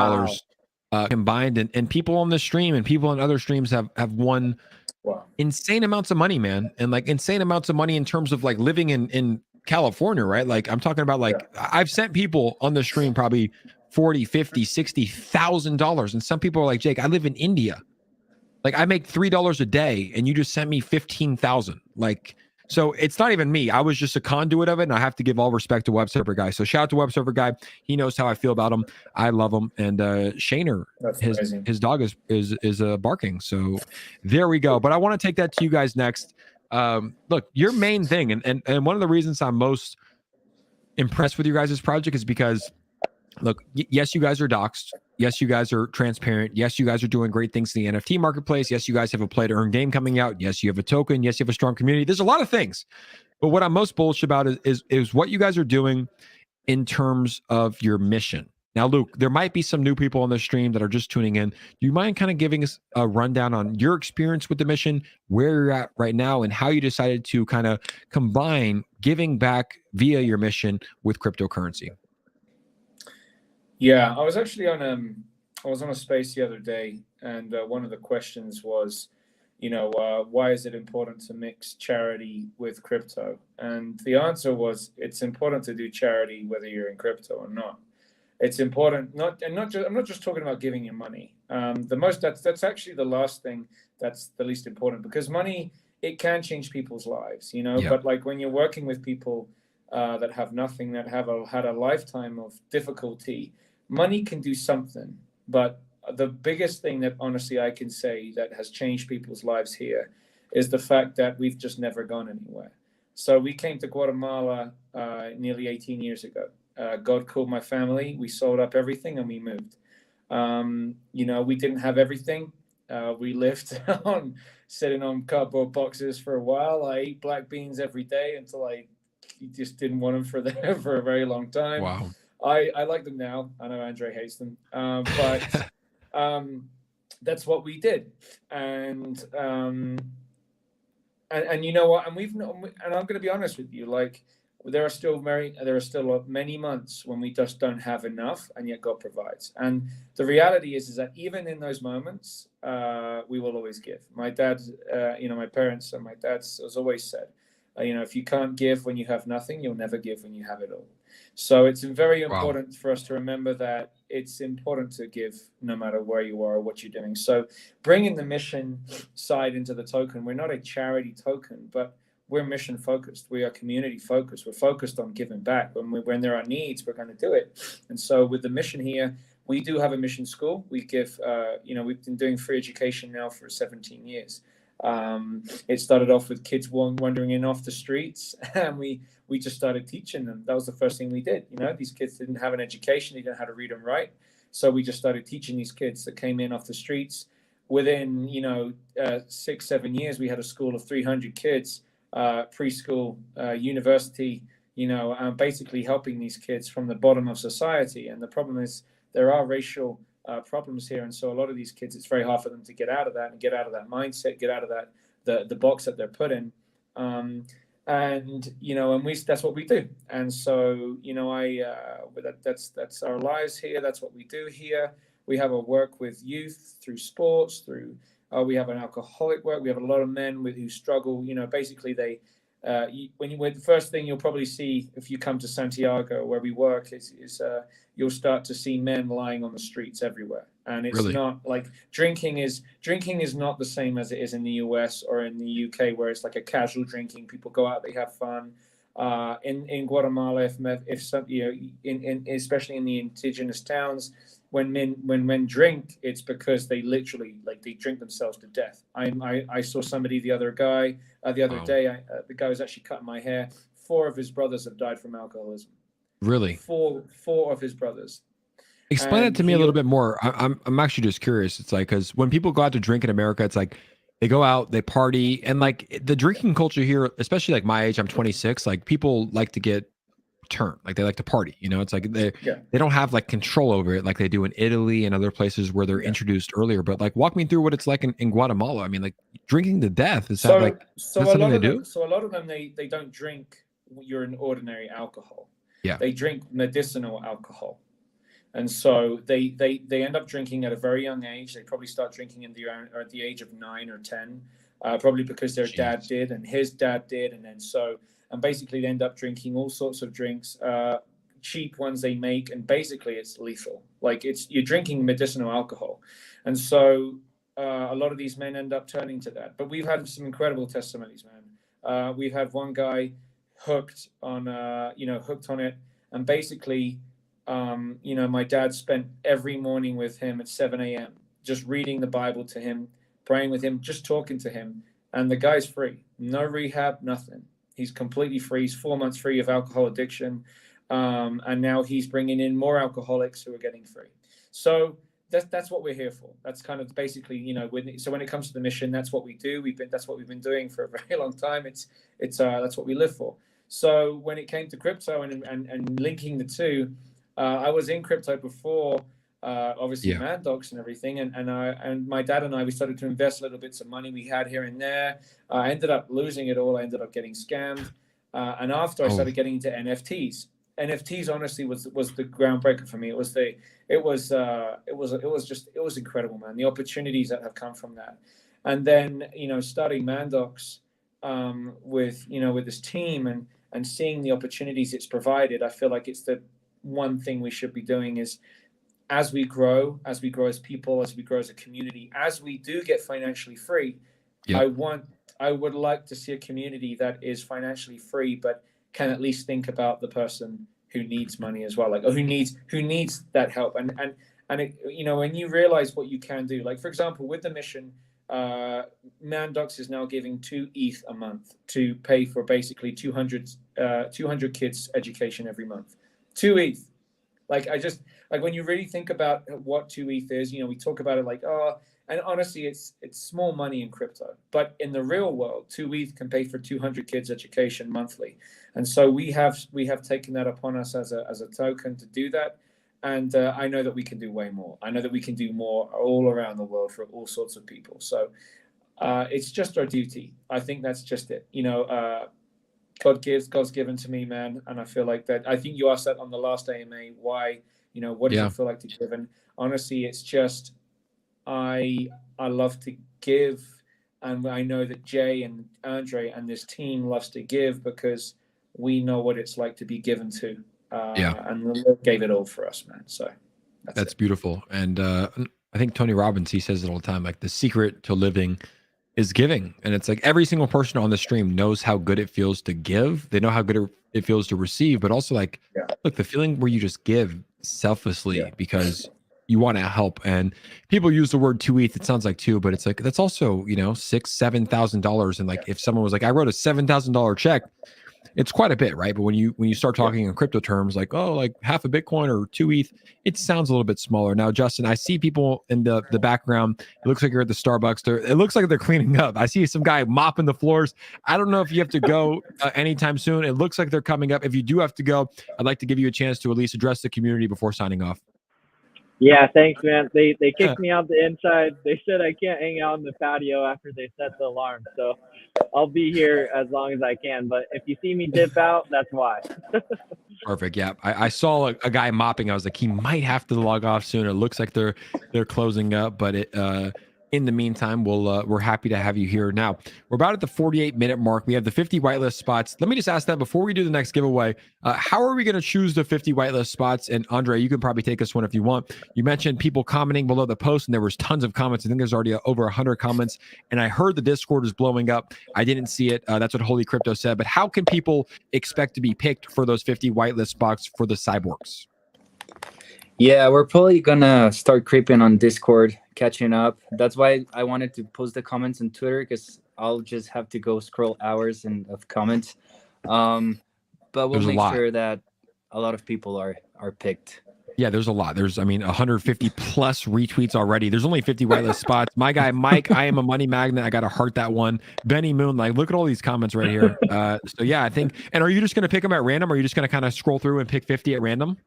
combined. And people on the stream and people on other streams have won insane amounts of money, man. And like insane amounts of money in terms of like living in California, right? Like I'm talking about like I've sent people on the stream probably $40,000, $50,000, $60,000. And some people are like, Jake, I live in India. Like I make $3 a day and you just sent me 15,000. Like, so it's not even me. I was just a conduit of it. And I have to give all respect to Web Server Guy. So shout out to Web Server Guy. He knows how I feel about him. I love him. And Shaner, his dog is barking. So there we go. But I want to take that to you guys next. Look, your main thing, and one of the reasons I'm most impressed with your guys' project is because, look, yes, you guys are doxxed. Yes, you guys are transparent. Yes, you guys are doing great things in the NFT marketplace. Yes, you guys have a play to earn game coming out. Yes, you have a token. Yes, you have a strong community. There's a lot of things. But what I'm most bullish about is what you guys are doing in terms of your mission. Now, Luke, there might be some new people on the stream that are just tuning in. Do you mind kind of giving us a rundown on your experience with the mission, where you're at right now, and how you decided to kind of combine giving back via your mission with cryptocurrency? Yeah, I was actually on a space the other day, and one of the questions was, why is it important to mix charity with crypto? And the answer was, it's important to do charity whether you're in crypto or not. It's important I'm not just talking about giving you money. That's actually the last thing that's the least important, because money, it can change people's lives, Yeah. But like when you're working with people that have nothing, that have had a lifetime of difficulty, money can do something. But the biggest thing that honestly I can say that has changed people's lives here is the fact that we've just never gone anywhere. So we came to Guatemala nearly 18 years ago. God called my family. We sold up everything and we moved. We didn't have everything. We lived sitting on cardboard boxes for a while. I ate black beans every day until I just didn't want them for a very long time. Wow. I like them now. I know Andre hates them, but that's what we did. And you know what? And I'm going to be honest with you. Like, there are still many months when we just don't have enough, and yet God provides. And the reality is that even in those moments, we will always give. My dad, my parents and my dad has always said, if you can't give when you have nothing, you'll never give when you have it all. So it's very important for us to remember that it's important to give no matter where you are or what you're doing. So bringing the mission side into the token, we're not a charity token, but we're mission focused. We are community focused. We're focused on giving back. When there are needs, we're going to do it. And so with the mission here, we do have a mission school. We give, we've been doing free education now for 17 years. It started off with kids wandering in off the streets, and we just started teaching them. That was the first thing we did. These kids didn't have an education. They didn't know how to read and write. So we just started teaching these kids that came in off the streets. Within, 6-7 years, we had a school of 300 kids, preschool, university, basically helping these kids from the bottom of society. And the problem is there are racial problems here, and so a lot of these kids, it's very hard for them to get out of that and get out of that mindset, get out of that the box that they're put in, and that's what we do. And so that's our lives here. That's what we do here. We have a work with youth through sports, through we have an alcoholic work. We have a lot of men who struggle. Basically they. The first thing you'll probably see if you come to Santiago, where we work, is you'll start to see men lying on the streets everywhere. And it's really not like drinking is not the same as it is in the US or in the UK, where it's like a casual drinking. People go out, they have fun. In Guatemala, if some, especially in the indigenous towns, when men drink, it's because they literally they drink themselves to death. I saw somebody the other day. The guy was actually cutting my hair. 4 of his brothers have died from alcoholism. Really? 4 of his brothers. Explain it to me a little bit more. I'm actually just curious. It's like, because when people go out to drink in America, it's like they go out, they party, and like the drinking culture here, especially like my age, I'm 26. Like people like to get turned, like they like to party. It's like they don't have like control over it like they do in Italy and other places where they're introduced earlier. But like, walk me through what it's like in Guatemala. I mean, like drinking to death. Is that something they do? So a lot of them they don't drink your ordinary alcohol. Yeah, they drink medicinal alcohol. And so they end up drinking at a very young age. They probably start drinking at the age of 9 or 10, probably because their dad did and his dad did. And basically they end up drinking all sorts of drinks, cheap ones they make. And basically it's lethal. Like you're drinking medicinal alcohol. And so a lot of these men end up turning to that. But we've had some incredible testimonies, man. We've had one guy hooked on it, and basically, my dad spent every morning with him at 7 a.m. just reading the Bible to him, praying with him, just talking to him, and the guy's free, no rehab, nothing. He's completely free. He's 4 months free of alcohol addiction, and now he's bringing in more alcoholics who are getting free. So that's what we're here for. That's kind of basically, so when it comes to the mission, that's what we do. That's what we've been doing for a very long time. It's that's what we live for. So when it came to crypto and linking the two, I was in crypto before, obviously Mandox and everything, and my dad and I, we started to invest little bits of money we had here and there. I ended up losing it all. I ended up getting scammed, and after I started getting into NFTs. NFTs honestly was the groundbreaker for me. It was incredible, man. The opportunities that have come from that, and then starting Mandox with this team and seeing the opportunities it's provided. I feel like it's the one thing we should be doing is as we grow as people, as we grow as a community, as we do get financially free. Yep. I would like to see a community that is financially free, but can at least think about the person who needs money as well, like, or who needs that help. And it, when you realize what you can do, like, for example, with the mission, Mandox is now giving 2 ETH a month to pay for basically 200 kids education every month. 2 ETH. Like, when you really think about what 2 ETH is, we talk about it like, and honestly, it's small money in crypto, but in the real world, 2 ETH can pay for 200 kids education monthly. And so we have taken that upon us as a token to do that. And I know that we can do way more. I know that we can do more all around the world for all sorts of people. So it's just our duty. I think that's just it. God's given to me, man. And I feel like that. I think you asked that on the last AMA, why, what does it feel like to give? And honestly, it's just, I love to give. And I know that Jay and Andre and this team loves to give because we know what it's like to be given to. And the Lord gave it all for us, man. So that's beautiful. And I think Tony Robbins, he says it all the time, like the secret to living is giving. And it's like every single person on the stream knows how good it feels to give. They know how good it feels to receive, but also like, look, the feeling where you just give selflessly because you want to help. And people use the word 2 ETH. It sounds like 2, but it's like, that's also, $6,000-$7,000. And like, if someone was like, I wrote a $7,000 check, it's quite a bit, right? But when you start talking in crypto terms, like, like half a Bitcoin or 2 ETH, it sounds a little bit smaller. Now, Justin, I see people in the background. It looks like you're at the Starbucks. It looks like they're cleaning up. I see some guy mopping the floors. I don't know if you have to go anytime soon. It looks like they're coming up. If you do have to go, I'd like to give you a chance to at least address the community before signing off. Yeah, thanks, man. They kicked me out the inside. They said I can't hang out on the patio after they set the alarm. So I'll be here as long as I can. But if you see me dip out, that's why. Perfect. Yeah, I saw a guy mopping. I was like, he might have to log off soon. It looks like they're closing up, but in the meantime, we're happy to have you here. Now, we're about at the 48-minute mark. We have the 50 whitelist spots. Let me just ask that before we do the next giveaway. How are we going to choose the 50 whitelist spots? And Andre, you can probably take this one if you want. You mentioned people commenting below the post, and there was tons of comments. I think there's already over 100 comments. And I heard the Discord is blowing up. I didn't see it. That's what Holy Crypto said. But how can people expect to be picked for those 50 whitelist spots for the cyborgs? Yeah, we're probably gonna start creeping on Discord, catching up. That's why I wanted to post the comments on Twitter, because I'll just have to go scroll hours of comments. But we'll make sure that a lot of people are picked. Yeah, there's a lot. There's, 150 plus retweets already. There's only 50 whitelist spots. My guy, Mike, I am a money magnet. I got to heart that one. Benny Moon, like, look at all these comments right here. So yeah, I think, and are you just going to pick them at random? Or are you just going to kind of scroll through and pick 50 at random?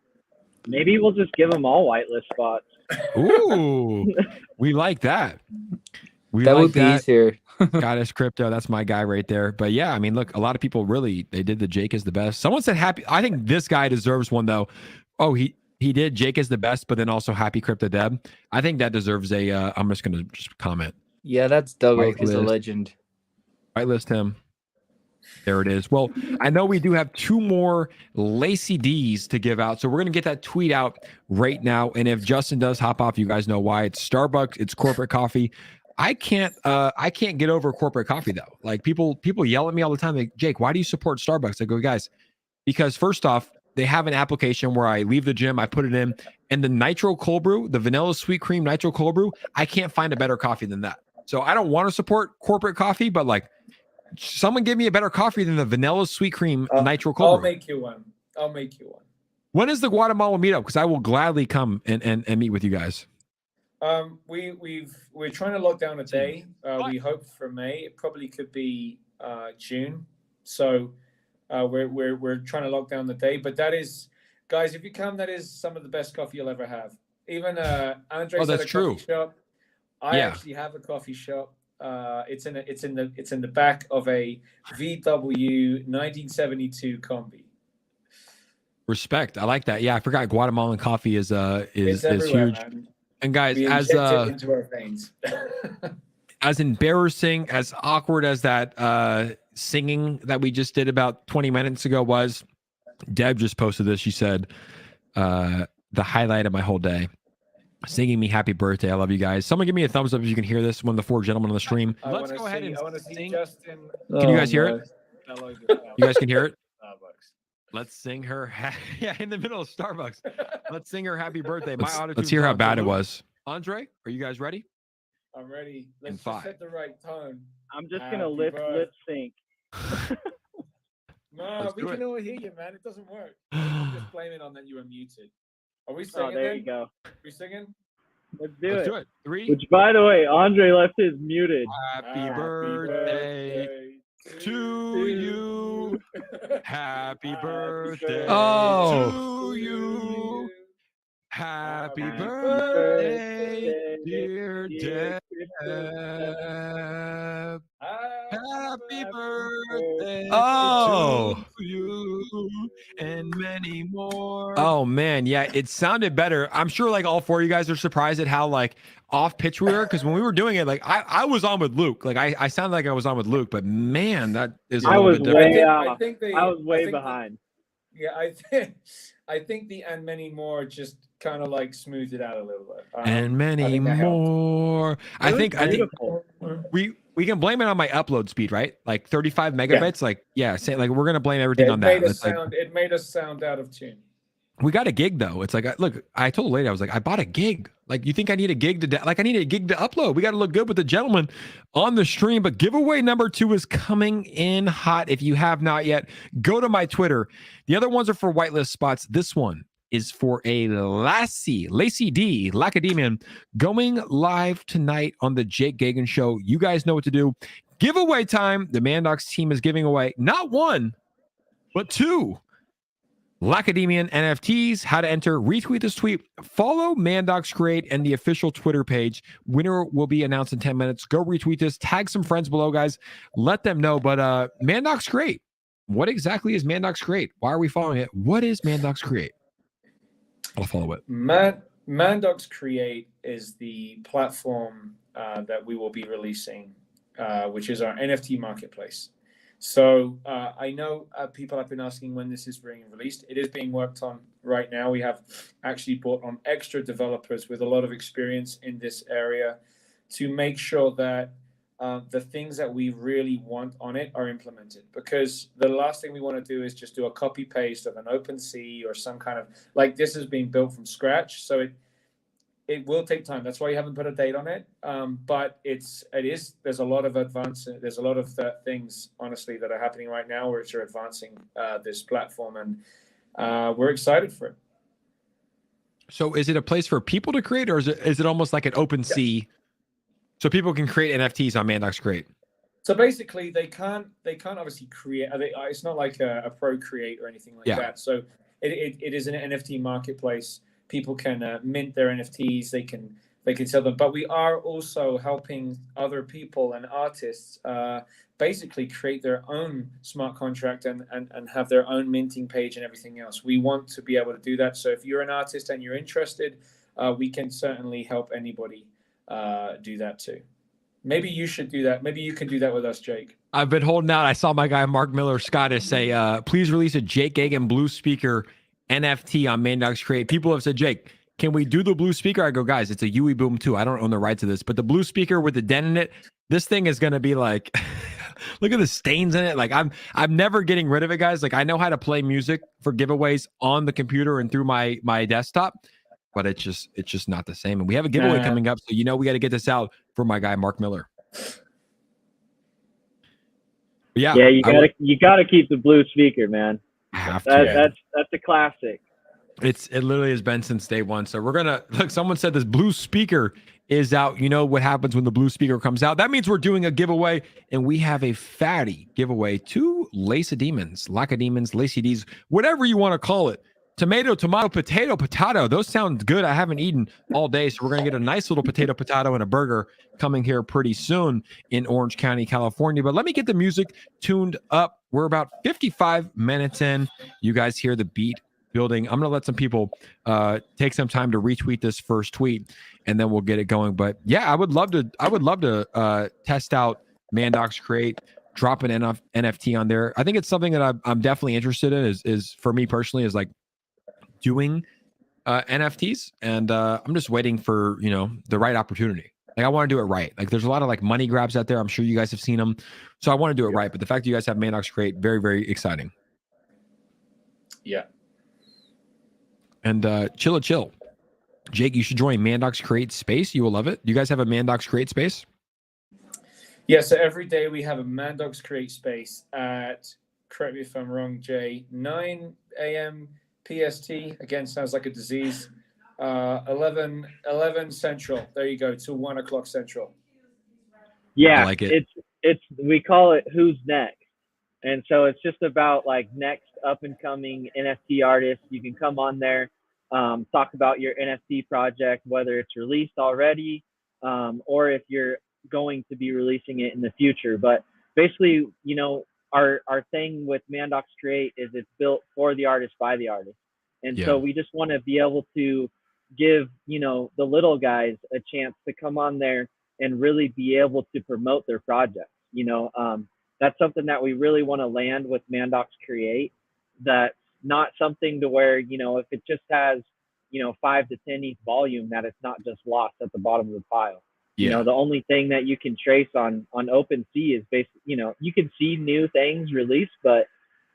Maybe we'll just give them all whitelist spots. Ooh, we like that. That would be easier. Goddess Crypto, that's my guy right there. But yeah, look, a lot of people really, they did the Jake is the best. Someone said happy. I think this guy deserves one though. Oh, he did Jake is the best, but then also happy Crypto Deb. I think that deserves a, I'm just going to comment. Yeah, that's Dogo. He's a legend. Whitelist him. There it is. Well, I know we do have 2 more Lacy D's to give out, so we're gonna get that tweet out right now. And if Justin does hop off, you guys know why. It's Starbucks. It's corporate coffee. I can't get over corporate coffee though. Like people yell at me all the time. Like, Jake, why do you support Starbucks? I go, guys, because first off, they have an application where I leave the gym, I put it in, and the nitro cold brew, the vanilla sweet cream nitro cold brew, I can't find a better coffee than that. So I don't want to support corporate coffee, but like, someone give me a better coffee than the vanilla sweet cream nitro cold brew. I'll make you one. When is the Guatemala meetup? Because I will gladly come and meet with you guys. We're trying to lock down a day. We hope for May. It probably could be June. So we're trying to lock down the day. But that is, guys, if you come, that is some of the best coffee you'll ever have. Even Andre's at a coffee shop. I actually have a coffee shop. It's in the back of a VW 1972 combi. Respect. I like that. Yeah, I forgot Guatemalan coffee is huge. Man. And guys, we as it into our veins. as embarrassing, as awkward as that singing that we just did about 20 minutes ago was, Deb just posted this. She said, the highlight of my whole day. Singing me happy birthday. I love you guys. Someone give me a thumbs up if you can hear this. One of the 4 gentlemen on the stream. Let's go ahead and sing. Justin. Can you guys hear it? You guys can hear it? Let's sing her. In the middle of Starbucks. Let's sing her happy birthday. Let's hear how bad it was. Andre, are you guys ready? I'm ready. Let's just set the right tone. I'm just going to lip sync. No, we can all hear you, man. It doesn't work. Just blame it on that you were muted. Are we singing? Oh, there you go. Are we singing? Let's do it. 3. Which, by the way, Andre left his muted. Happy birthday to you. Happy birthday to you. Happy birthday, dear Deb. Happy birthday to you and many more. Oh man, yeah, it sounded better. I'm sure like all 4 of you guys are surprised at how like off pitch we were, because when we were doing it, like I was on with Luke. Like I sounded like I was on with Luke, but man, that is a little bit different. I was way behind. Yeah, I think the and many more just kind of like smoothed it out a little bit. And many more. I think we can blame it on my upload speed, right? Like 35 megabytes. Yeah. Like we're gonna blame everything on that. It made us sound out of tune. We got a gig though. It's like, look, I told a lady, I was like, I bought a gig. Like, you think I need a gig to I need a gig to upload. We got to look good with the gentleman on the stream. But giveaway number 2 is coming in hot. If you have not yet, go to my Twitter. The other ones are for whitelist spots. This one is for a Lacy D, 𝗖𝗓𝗡𝗘𝗖𝗧, going live tonight on the Jake Gagain Show. You guys know what to do. Giveaway time. The Mandox team is giving away not 1, but 2 𝗖𝗓𝗡𝗘𝗖𝗓 NFTs. How to enter? Retweet this tweet. Follow Mandox Create and the official Twitter page. Winner will be announced in 10 minutes. Go retweet this. Tag some friends below, guys. Let them know. But Mandox Create. What exactly is Mandox Create? Why are we following it? What is Mandox Create? I'll follow it. Mandox Create is the platform that we will be releasing, which is our NFT marketplace. So I know people have been asking when this is being released. It is being worked on right now. We have actually brought on extra developers with a lot of experience in this area to make sure that the things that we really want on it are implemented. Because the last thing we want to do is just do a copy paste of an OpenSea or some kind of, like, this has been built from scratch. So it will take time. That's why you haven't put a date on it. But there's a lot of advance. There's a lot of things, honestly, that are happening right now which are advancing this platform, and we're excited for it. So is it a place for people to create, or is it almost like an OpenSea? Yeah. So people can create NFTs on Mandox Create? So basically, they can't obviously create. It's not like a Procreate or anything like that. So it is an NFT marketplace. People can mint their NFTs. They can sell them. But we are also helping other people and artists basically create their own smart contract and have their own minting page and everything else. We want to be able to do that. So if you're an artist and you're interested, we can certainly help anybody do that too. Maybe you should do that. Maybe you can do that with us, Jake. I've been holding out. I saw my guy Mark Miller Scottish say, please release a Jake Gagain blue speaker NFT on Mandox Create. People have said, Jake, can we do the blue speaker? I go, guys, it's a UE Boom 2. I don't own the rights to this, but the blue speaker with the dent in it, this thing is going to be like, look at the stains in it. Like I'm never getting rid of it, guys. Like I know how to play music for giveaways on the computer and through my desktop, but it's just not the same. And we have a giveaway coming up, so we got to get this out for my guy Mark Miller. Yeah, you gotta keep the blue speaker, man. I have to. That's a classic. It literally has been since day one. So we're gonna look. Someone said this blue speaker is out. You know what happens when the blue speaker comes out? That means we're doing a giveaway, and we have a fatty giveaway to 𝗖𝗧𝗛𝗓, Lacademons, Lacy D's, whatever you want to call it. Tomato, potato. Those sound good. I haven't eaten all day, so we're gonna get a nice little potato, and a burger coming here pretty soon in Orange County, California. But let me get the music tuned up. We're about 55 minutes in. You guys hear the beat building. I'm gonna let some people take some time to retweet this first tweet, and then we'll get it going. But yeah, I would love to test out Mandox Create, drop an NFT on there. I think it's something that I'm definitely interested in. Is for me personally is like doing NFTs, and I'm just waiting for the right opportunity. Like I want to do it right. Like there's a lot of like money grabs out there. I'm sure you guys have seen them, so I want to do it right. But the fact that you guys have Mandox Create, very, very exciting. Yeah. And chill. Jake, you should join Mandox Create Space. You will love it. Do you guys have a Mandox Create Space? Yeah, so every day we have a Mandox Create Space at, correct me if I'm wrong, Jay, 9 a.m. PST. Again, sounds like a disease. 11 Central. There you go, till 1 o'clock Central. Yeah, I like it. It's we call it Who's Next. And so it's just about like next up and coming NFT artists. You can come on there, talk about your NFT project, whether it's released already, or if you're going to be releasing it in the future. But basically, our thing with Mandox Create is it's built for the artist by the artist. And so we just want to be able to give, the little guys a chance to come on there and really be able to promote their projects. That's something that we really want to land with Mandox Create. That's not something to where, if it just has, 5 to 10 ETH volume, that it's not just lost at the bottom of the pile. The only thing that you can trace on OpenSea is basically, you can see new things released, but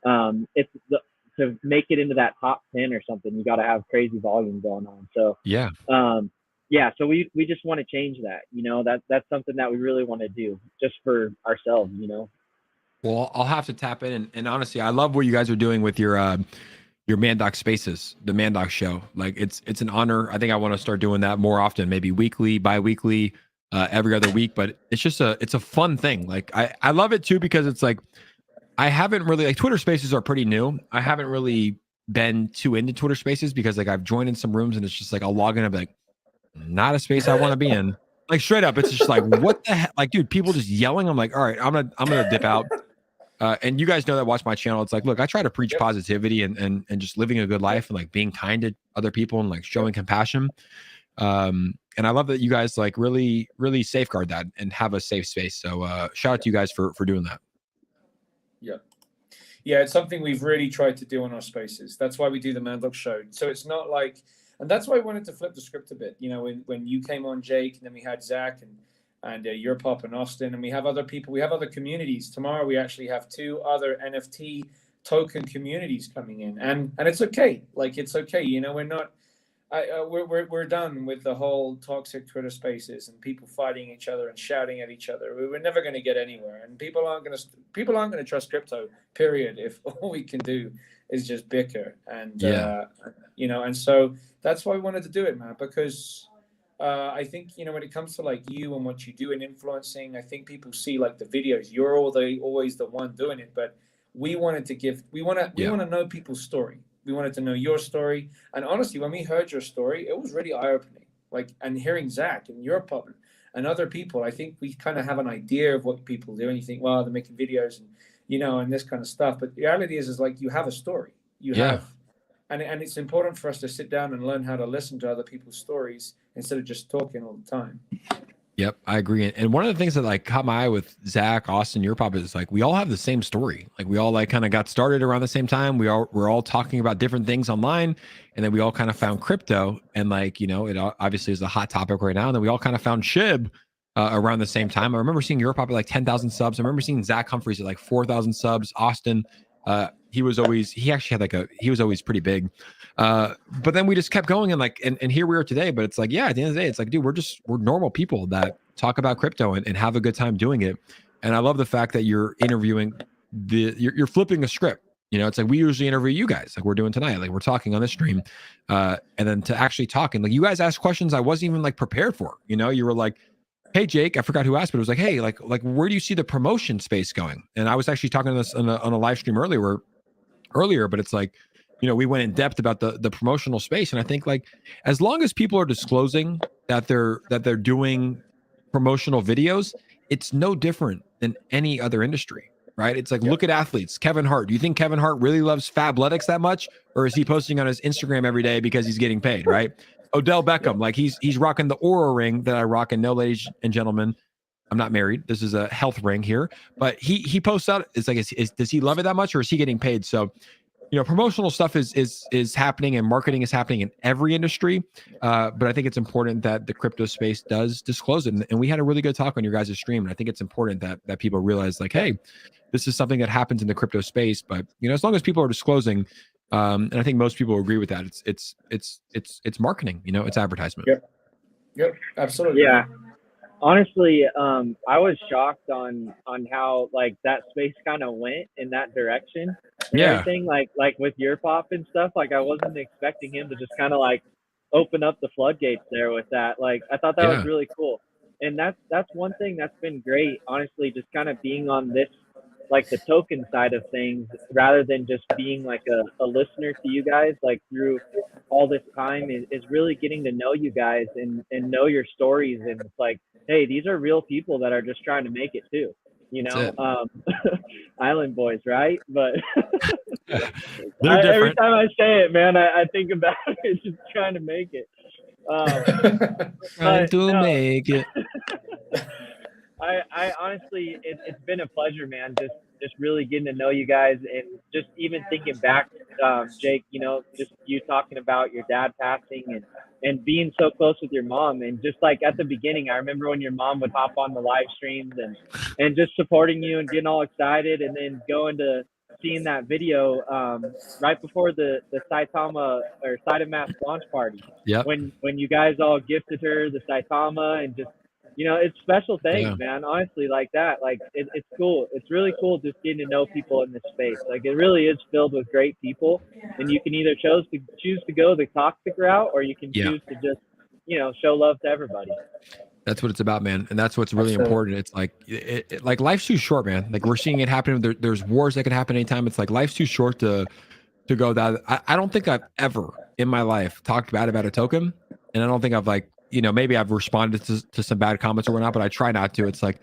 to make it into that top 10 or something, you got to have crazy volume going on. So so we just want to change that. That's something that we really want to do just for ourselves. Well, I'll have to tap in, and honestly, I love what you guys are doing with your Mandox Spaces, the Mandox show. Like it's an honor. I think I want to start doing that more often, maybe weekly, bi-weekly, every other week. But it's just it's a fun thing. Like I love it too, because it's like I haven't really, like, Twitter Spaces are pretty new. I haven't really been too into Twitter Spaces because like I've joined in some rooms and it's just like I'll log in and be like, not a space I want to be in. Like straight up, it's just like, what the heck? Like, dude, people just yelling. I'm like, all right, I'm gonna dip out. And you guys know that watch my channel. It's like, look, I try to preach positivity and just living a good life and like being kind to other people and like showing compassion. And I love that you guys like really, really safeguard that and have a safe space. So shout out to you guys for doing that. Yeah, it's something we've really tried to do on our spaces. That's why we do the Mandox show. So it's not like, and that's why I wanted to flip the script a bit. When you came on, Jake, and then we had Zach and 𝗖𝗎𝗡𝗡𝗘𝗖𝗧 and Austin, and we have other people. We have other communities. Tomorrow we actually have 2 other NFT token communities coming in, and it's okay. Like it's okay. We're not. We're done with the whole toxic Twitter Spaces and people fighting each other and shouting at each other. We're never going to get anywhere, and people aren't going to trust crypto. Period. If all we can do is just bicker, and and so that's why we wanted to do it, man. Because I think when it comes to like you and what you do in influencing, I think people see like the videos. You're always the one doing it, but we wanted to give. We want to know people's story. We wanted to know your story. And honestly, when we heard your story, it was really eye-opening. Like, and hearing Zach and your pub and other people, I think we kind of have an idea of what people do. And you think, well, they're making videos and, and this kind of stuff. But the reality is like, you have a story. You have, and it's important for us to sit down and learn how to listen to other people's stories instead of just talking all the time. Yep, I agree. And one of the things that like caught my eye with Zach, Austin, your pop is like we all have the same story. Like we all like kind of got started around the same time. We're all talking about different things online, and then we all kind of found crypto, and like it obviously is a hot topic right now. And then we all kind of found SHIB around the same time. I remember seeing your pop at like 10,000 subs. I remember seeing Zach Humphreys at like 4,000 subs. Austin, he was always pretty big. But then we just kept going and here we are today. But it's like, yeah, at the end of the day, it's like, dude, we're normal people that talk about crypto and have a good time doing it. And I love the fact that you're interviewing you're flipping a script. It's like we usually interview you guys like we're doing tonight. Like we're talking on this stream. And then to actually talk and like you guys asked questions I wasn't even like prepared for. You were like, hey, Jake, I forgot who asked, but it was like, hey, like where do you see the promotion space going? And I was actually talking to this on a live stream earlier, but it's like, we went in depth about the promotional space. And I think like, as long as people are disclosing that they're doing promotional videos, it's no different than any other industry, right? It's like, look at athletes. Kevin Hart. Do you think Kevin Hart really loves Fabletics that much? Or is he posting on his Instagram every day because he's getting paid, right? Odell Beckham, like he's rocking the Aura ring that I rock. And no, ladies and gentlemen, I'm not married. This is a health ring here, but he posts out. It's like, does he love it that much, or is he getting paid? So, promotional stuff is happening, and marketing is happening in every industry. But I think it's important that the crypto space does disclose it. And we had a really good talk on your guys' stream. And I think it's important that people realize like, hey, this is something that happens in the crypto space. But as long as people are disclosing. And I think most people agree with that. It's marketing, it's advertisement. Yep, absolutely. Yeah. Honestly, I was shocked on how like that space kind of went in that direction. And everything like with your pop and stuff. Like I wasn't expecting him to just kind of like open up the floodgates there with that. Like I thought that was really cool. And that's one thing that's been great, honestly, just kind of being on this like the token side of things rather than just being like a listener to you guys like through all this time is really getting to know you guys and know your stories. And it's like, hey, these are real people that are just trying to make it too, island boys, right? But every time I say it, man, I think about it, just trying to make it. Trying to make it. I honestly, it's been a pleasure, man. Just really getting to know you guys, and just even thinking back, Jake, just you talking about your dad passing and being so close with your mom, and just like at the beginning, I remember when your mom would hop on the live streams and just supporting you and getting all excited, and then going to seeing that video right before the 𝗖𝗓𝗧 or 𝗖𝗓𝗧 launch party. Yeah. When you guys all gifted her the 𝗖𝗓𝗧 and just. It's special things, man. Honestly, like that, like it's cool. It's really cool just getting to know people in this space. Like it really is filled with great people, and you can either choose to go the toxic route, or you can choose to just, show love to everybody. That's what it's about, man. And that's what's really important. It's like, like life's too short, man. Like we're seeing it happen. There's wars that can happen anytime. It's like life's too short to go that. I don't think I've ever in my life talked bad about a token, and I don't think I've like. Maybe I've responded to some bad comments or whatnot, but I try not to. It's like,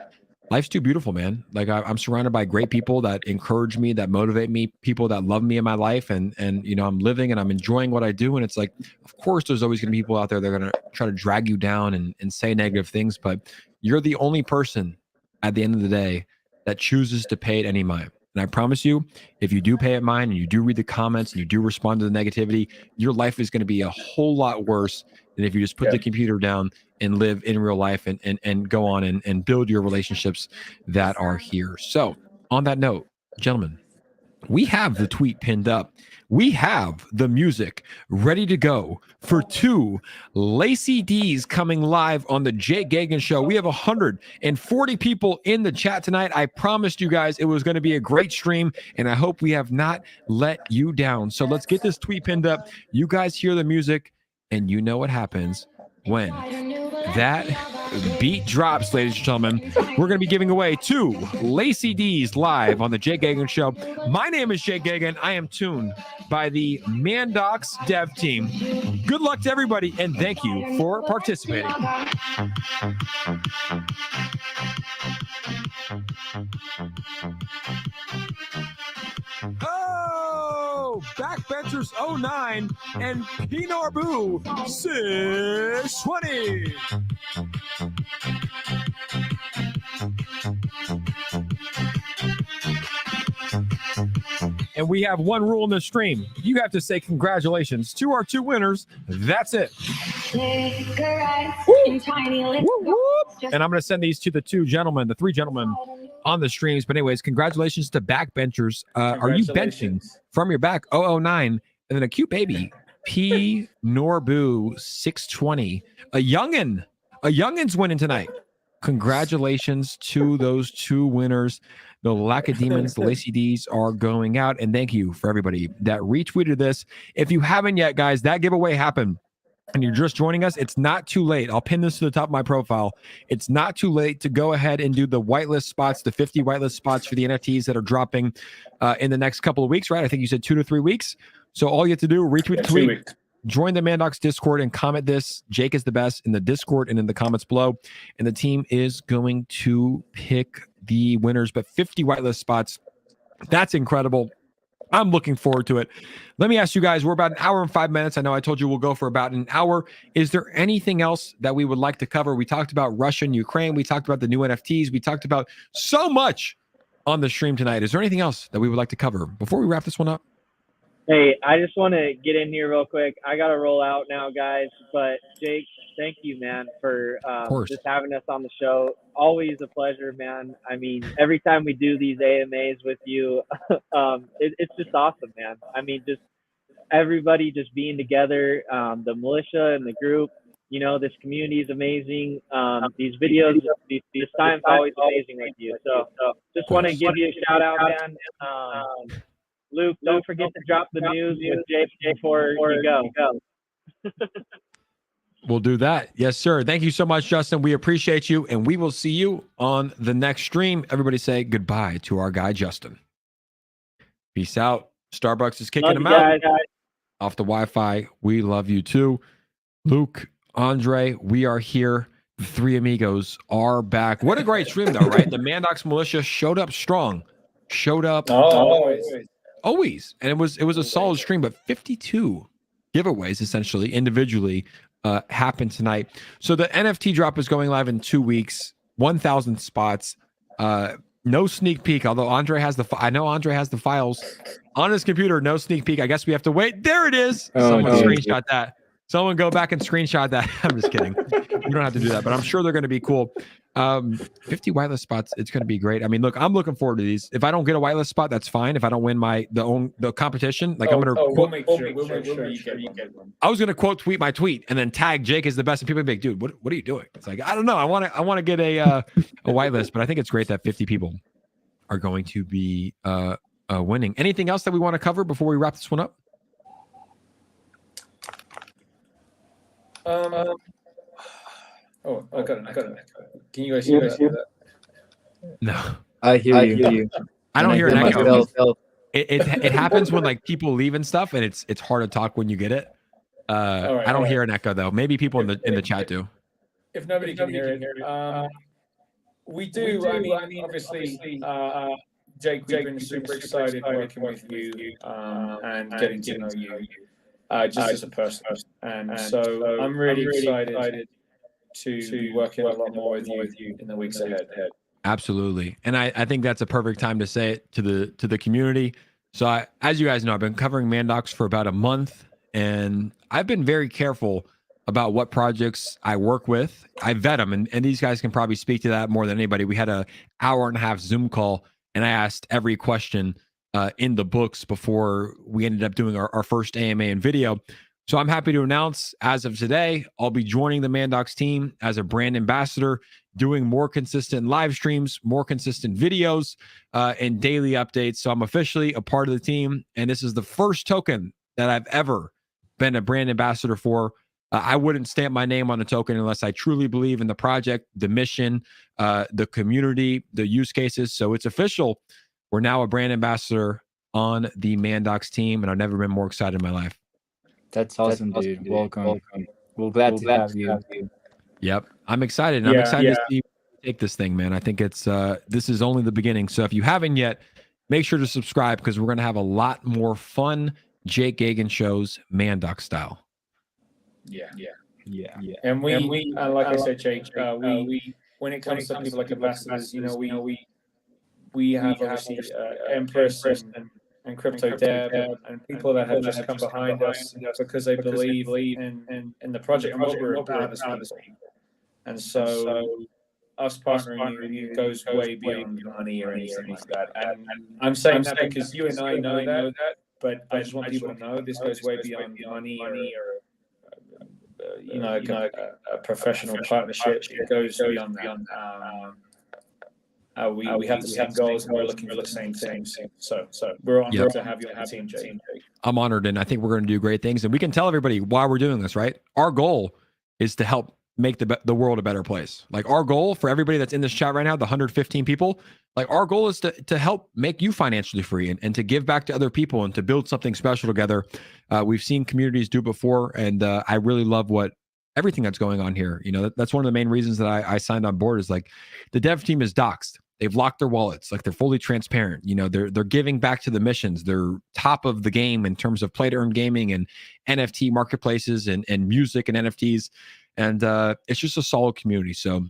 life's too beautiful, man. Like I'm surrounded by great people that encourage me, that motivate me, people that love me in my life. And I'm living and I'm enjoying what I do. And it's like, of course, there's always going to be people out there that are going to try to drag you down and say negative things, but you're the only person at the end of the day that chooses to pay it any mind. And I promise you, if you do pay it mind and you do read the comments and you do respond to the negativity, your life is going to be a whole lot worse than if you just put the computer down and live in real life and go on and build your relationships that are here. So on that note, gentlemen, we have the tweet pinned up. We have the music ready to go for 2 Lacy D's coming live on the Jake Gagain Show. We have 140 people in the chat tonight. I promised you guys it was going to be a great stream, and I hope we have not let you down. So let's get this tweet pinned up. You guys hear the music, and you know what happens when that beat drops, ladies and gentlemen. We're going to be giving away 2 Lacy D's live on the Jake Gagain Show. My name is Jake Gagain. I am tuned by the Mandox dev team. Good luck to everybody, and thank you for participating. Oh, Backbenchers 09 and 𝗖𝗎𝗓𝗓𝗡𝗖𝗓 620. And we have one rule in the stream. You have to say congratulations to our 2 winners. That's it. Woo, woo. And I'm going to send these to the 3 gentlemen on the streams. But anyways, congratulations to backbenchers. Are you benching from your back 009? And then a cute baby, 𝗪𝗓𝗪𝗧𝗛 620. A youngin's winning tonight. Congratulations to those 2 winners. The Lacademons, the Lacy D's are going out. And thank you for everybody that retweeted this. If you haven't yet, guys, that giveaway happened and you're just joining us, it's not too late. I'll pin this to the top of my profile. It's not too late to go ahead and do the whitelist spots, the 50 whitelist spots for the NFTs that are dropping in the next couple of weeks, right? I think you said 2 to 3 weeks. So all you have to do, retweet the tweet, join the Mandox Discord and comment this. Jake is the best in the Discord and in the comments below. And the team is going to pick the winners, but 50 whitelist spots. That's incredible. I'm looking forward to it. Let me ask you guys, we're about an hour and 5 minutes. I know I told you we'll go for about an hour. Is there anything else that we would like to cover? We talked about Russia and Ukraine. We talked about the new NFTs. We talked about so much on the stream tonight. Is there anything else that we would like to cover before we wrap this one up? Hey, I just want to get in here real quick. I got to roll out now, guys. But Jake, thank you, man, for just having us on the show. Always a pleasure, man. I mean, every time we do these AMAs with you, it's just awesome, man. I mean, just everybody just being together, the militia and the group. You know, this community is amazing. These videos, these times always amazing with you. So just want to give you a shout out, man. Luke, don't forget to drop the news with Jake before you go. We'll do that. Yes, sir. Thank you so much, Justin. We appreciate you, and we will see you on the next stream. Everybody say goodbye to our guy, Justin. Peace out. Starbucks is kicking him out. Off the Wi-Fi. We love you too. Luke, Andre, we are here. The 3 amigos are back. What a great stream, though, right? The Mandox Militia showed up strong. Showed up. Always. And it was a solid stream, but 52 giveaways essentially individually happened tonight. So the NFT drop is going live in 2 weeks, 1,000 spots. No sneak peek, although Andre has I know Andre has the files on his computer. No sneak peek. I guess we have to wait. There it is. Someone screenshot that. Someone go back and screenshot that. I'm just kidding. You don't have to do that, but I'm sure they're going to be cool. 50 whitelist spots. It's going to be great. I mean, look, I'm looking forward to these. If I don't get a whitelist spot, that's fine. If I don't win the competition, like I'm going to. We'll make sure you get one. I was going to quote tweet my tweet and then tag Jake is the best, and people be like, dude, what are you doing? It's like, I don't know. I want to get a whitelist, but I think it's great that 50 people are going to be winning. Anything else that we want to cover before we wrap this one up? I got it. Can you guys hear that? No. I hear you. I don't hear an echo. It happens when like people leave and stuff, and it's hard to talk when you get it. I don't hear an echo though. Maybe people in the chat do. If nobody can hear it, we do. I mean, obviously, Jake, we've been super excited working with you and getting to know you just as a person, and so I'm really excited to be working a lot more with you in the weeks ahead. Absolutely. And I think that's a perfect time to say it to the community. So as you guys know, I've been covering Mandox for about a month, and I've been very careful about what projects I work with. I vet them, and these guys can probably speak to that more than anybody. We had an hour-and-a-half Zoom call, and I asked every question in the books before we ended up doing our first AMA and video. So I'm happy to announce, as of today, I'll be joining the Mandox team as a brand ambassador, doing more consistent live streams, more consistent videos, and daily updates. So I'm officially a part of the team, and this is the first token that I've ever been a brand ambassador for. I wouldn't stamp my name on a token unless I truly believe in the project, the mission, the community, the use cases. So it's official. We're now a brand ambassador on the Mandox team, and I've never been more excited in my life. That's awesome, dude. Welcome. We're glad to have you. Yep. I'm excited. And I'm excited to see you take this thing, man. I think it's this is only the beginning. So if you haven't yet, make sure to subscribe, because we're going to have a lot more fun Jake Gagain shows, Mandox style. Yeah. And we like I said, Jake, we when it comes to people like ambassadors, we have obviously Empress and Crypto Deb and people that have just come behind us because they believe in the project and what we're about as people. And so us partnering with you goes way beyond money or anything like that. And I'm saying that because you and I know that, but I just want people to know this goes way beyond money or a professional partnership. It goes beyond that. We have the same goals and we're looking for the same things. So we're honored to have you on the team, Jake. I'm honored, and I think we're going to do great things. And we can tell everybody why we're doing this, right? Our goal is to help make the world a better place. Like, our goal for everybody that's in this chat right now, the 115 people, like, our goal is to help make you financially free and to give back to other people and to build something special together. We've seen communities do before, and I really love everything that's going on here. You know, that's one of the main reasons that I signed on board, is like, the dev team is doxxed. They've locked their wallets. Like, they're fully transparent. You know, they're giving back to the missions. They're top of the game in terms of play to earn gaming and NFT marketplaces and music and NFTs. And it's just a solid community. So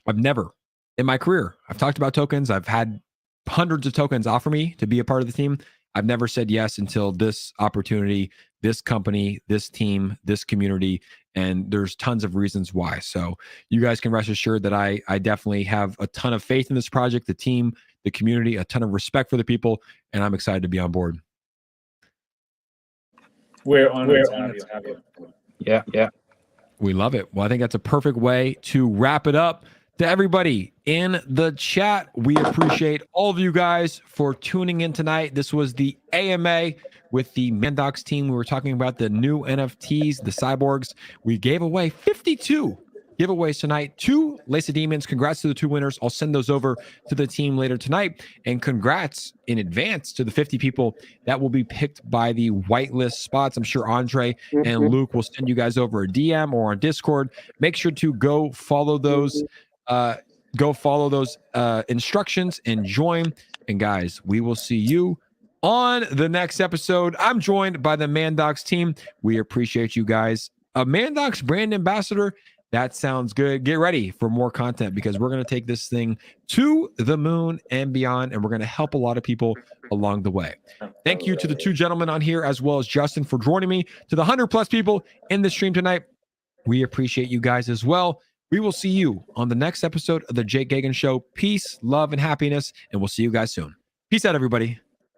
I've never in my career, I've talked about tokens. I've had hundreds of tokens offer me to be a part of the team. I've never said yes until this opportunity, this company, this team, this community, and there's tons of reasons why. So you guys can rest assured that I definitely have a ton of faith in this project, the team, the community, a ton of respect for the people, and I'm excited to be on board. We're honored to have you. Yeah. We love it. Well, I think that's a perfect way to wrap it up. To everybody in the chat, we appreciate all of you guys for tuning in tonight. This was the AMA with the Mandox team. We were talking about the new NFTs, the cyborgs. We gave away 52 giveaways tonight. 2 𝗖𝗧𝗛𝗧. Congrats to the 2 winners. I'll send those over to the team later tonight. And congrats in advance to the 50 people that will be picked by the whitelist spots. I'm sure Andre and Luke will send you guys over a DM or on Discord. Make sure to go follow those instructions and join. And guys, we will see you on the next episode. I'm joined by the Mandox team. We appreciate you guys. A Mandox brand ambassador. That sounds good. Get ready for more content, because we're going to take this thing to the moon and beyond, and we're going to help a lot of people along the way. Thank you to the 2 gentlemen on here, as well as Justin, for joining me. To the 100+ people in the stream tonight, we appreciate you guys as well. We will see you on the next episode of the Jake Gagain Show. Peace, love, and happiness, and we'll see you guys soon. Peace out, everybody.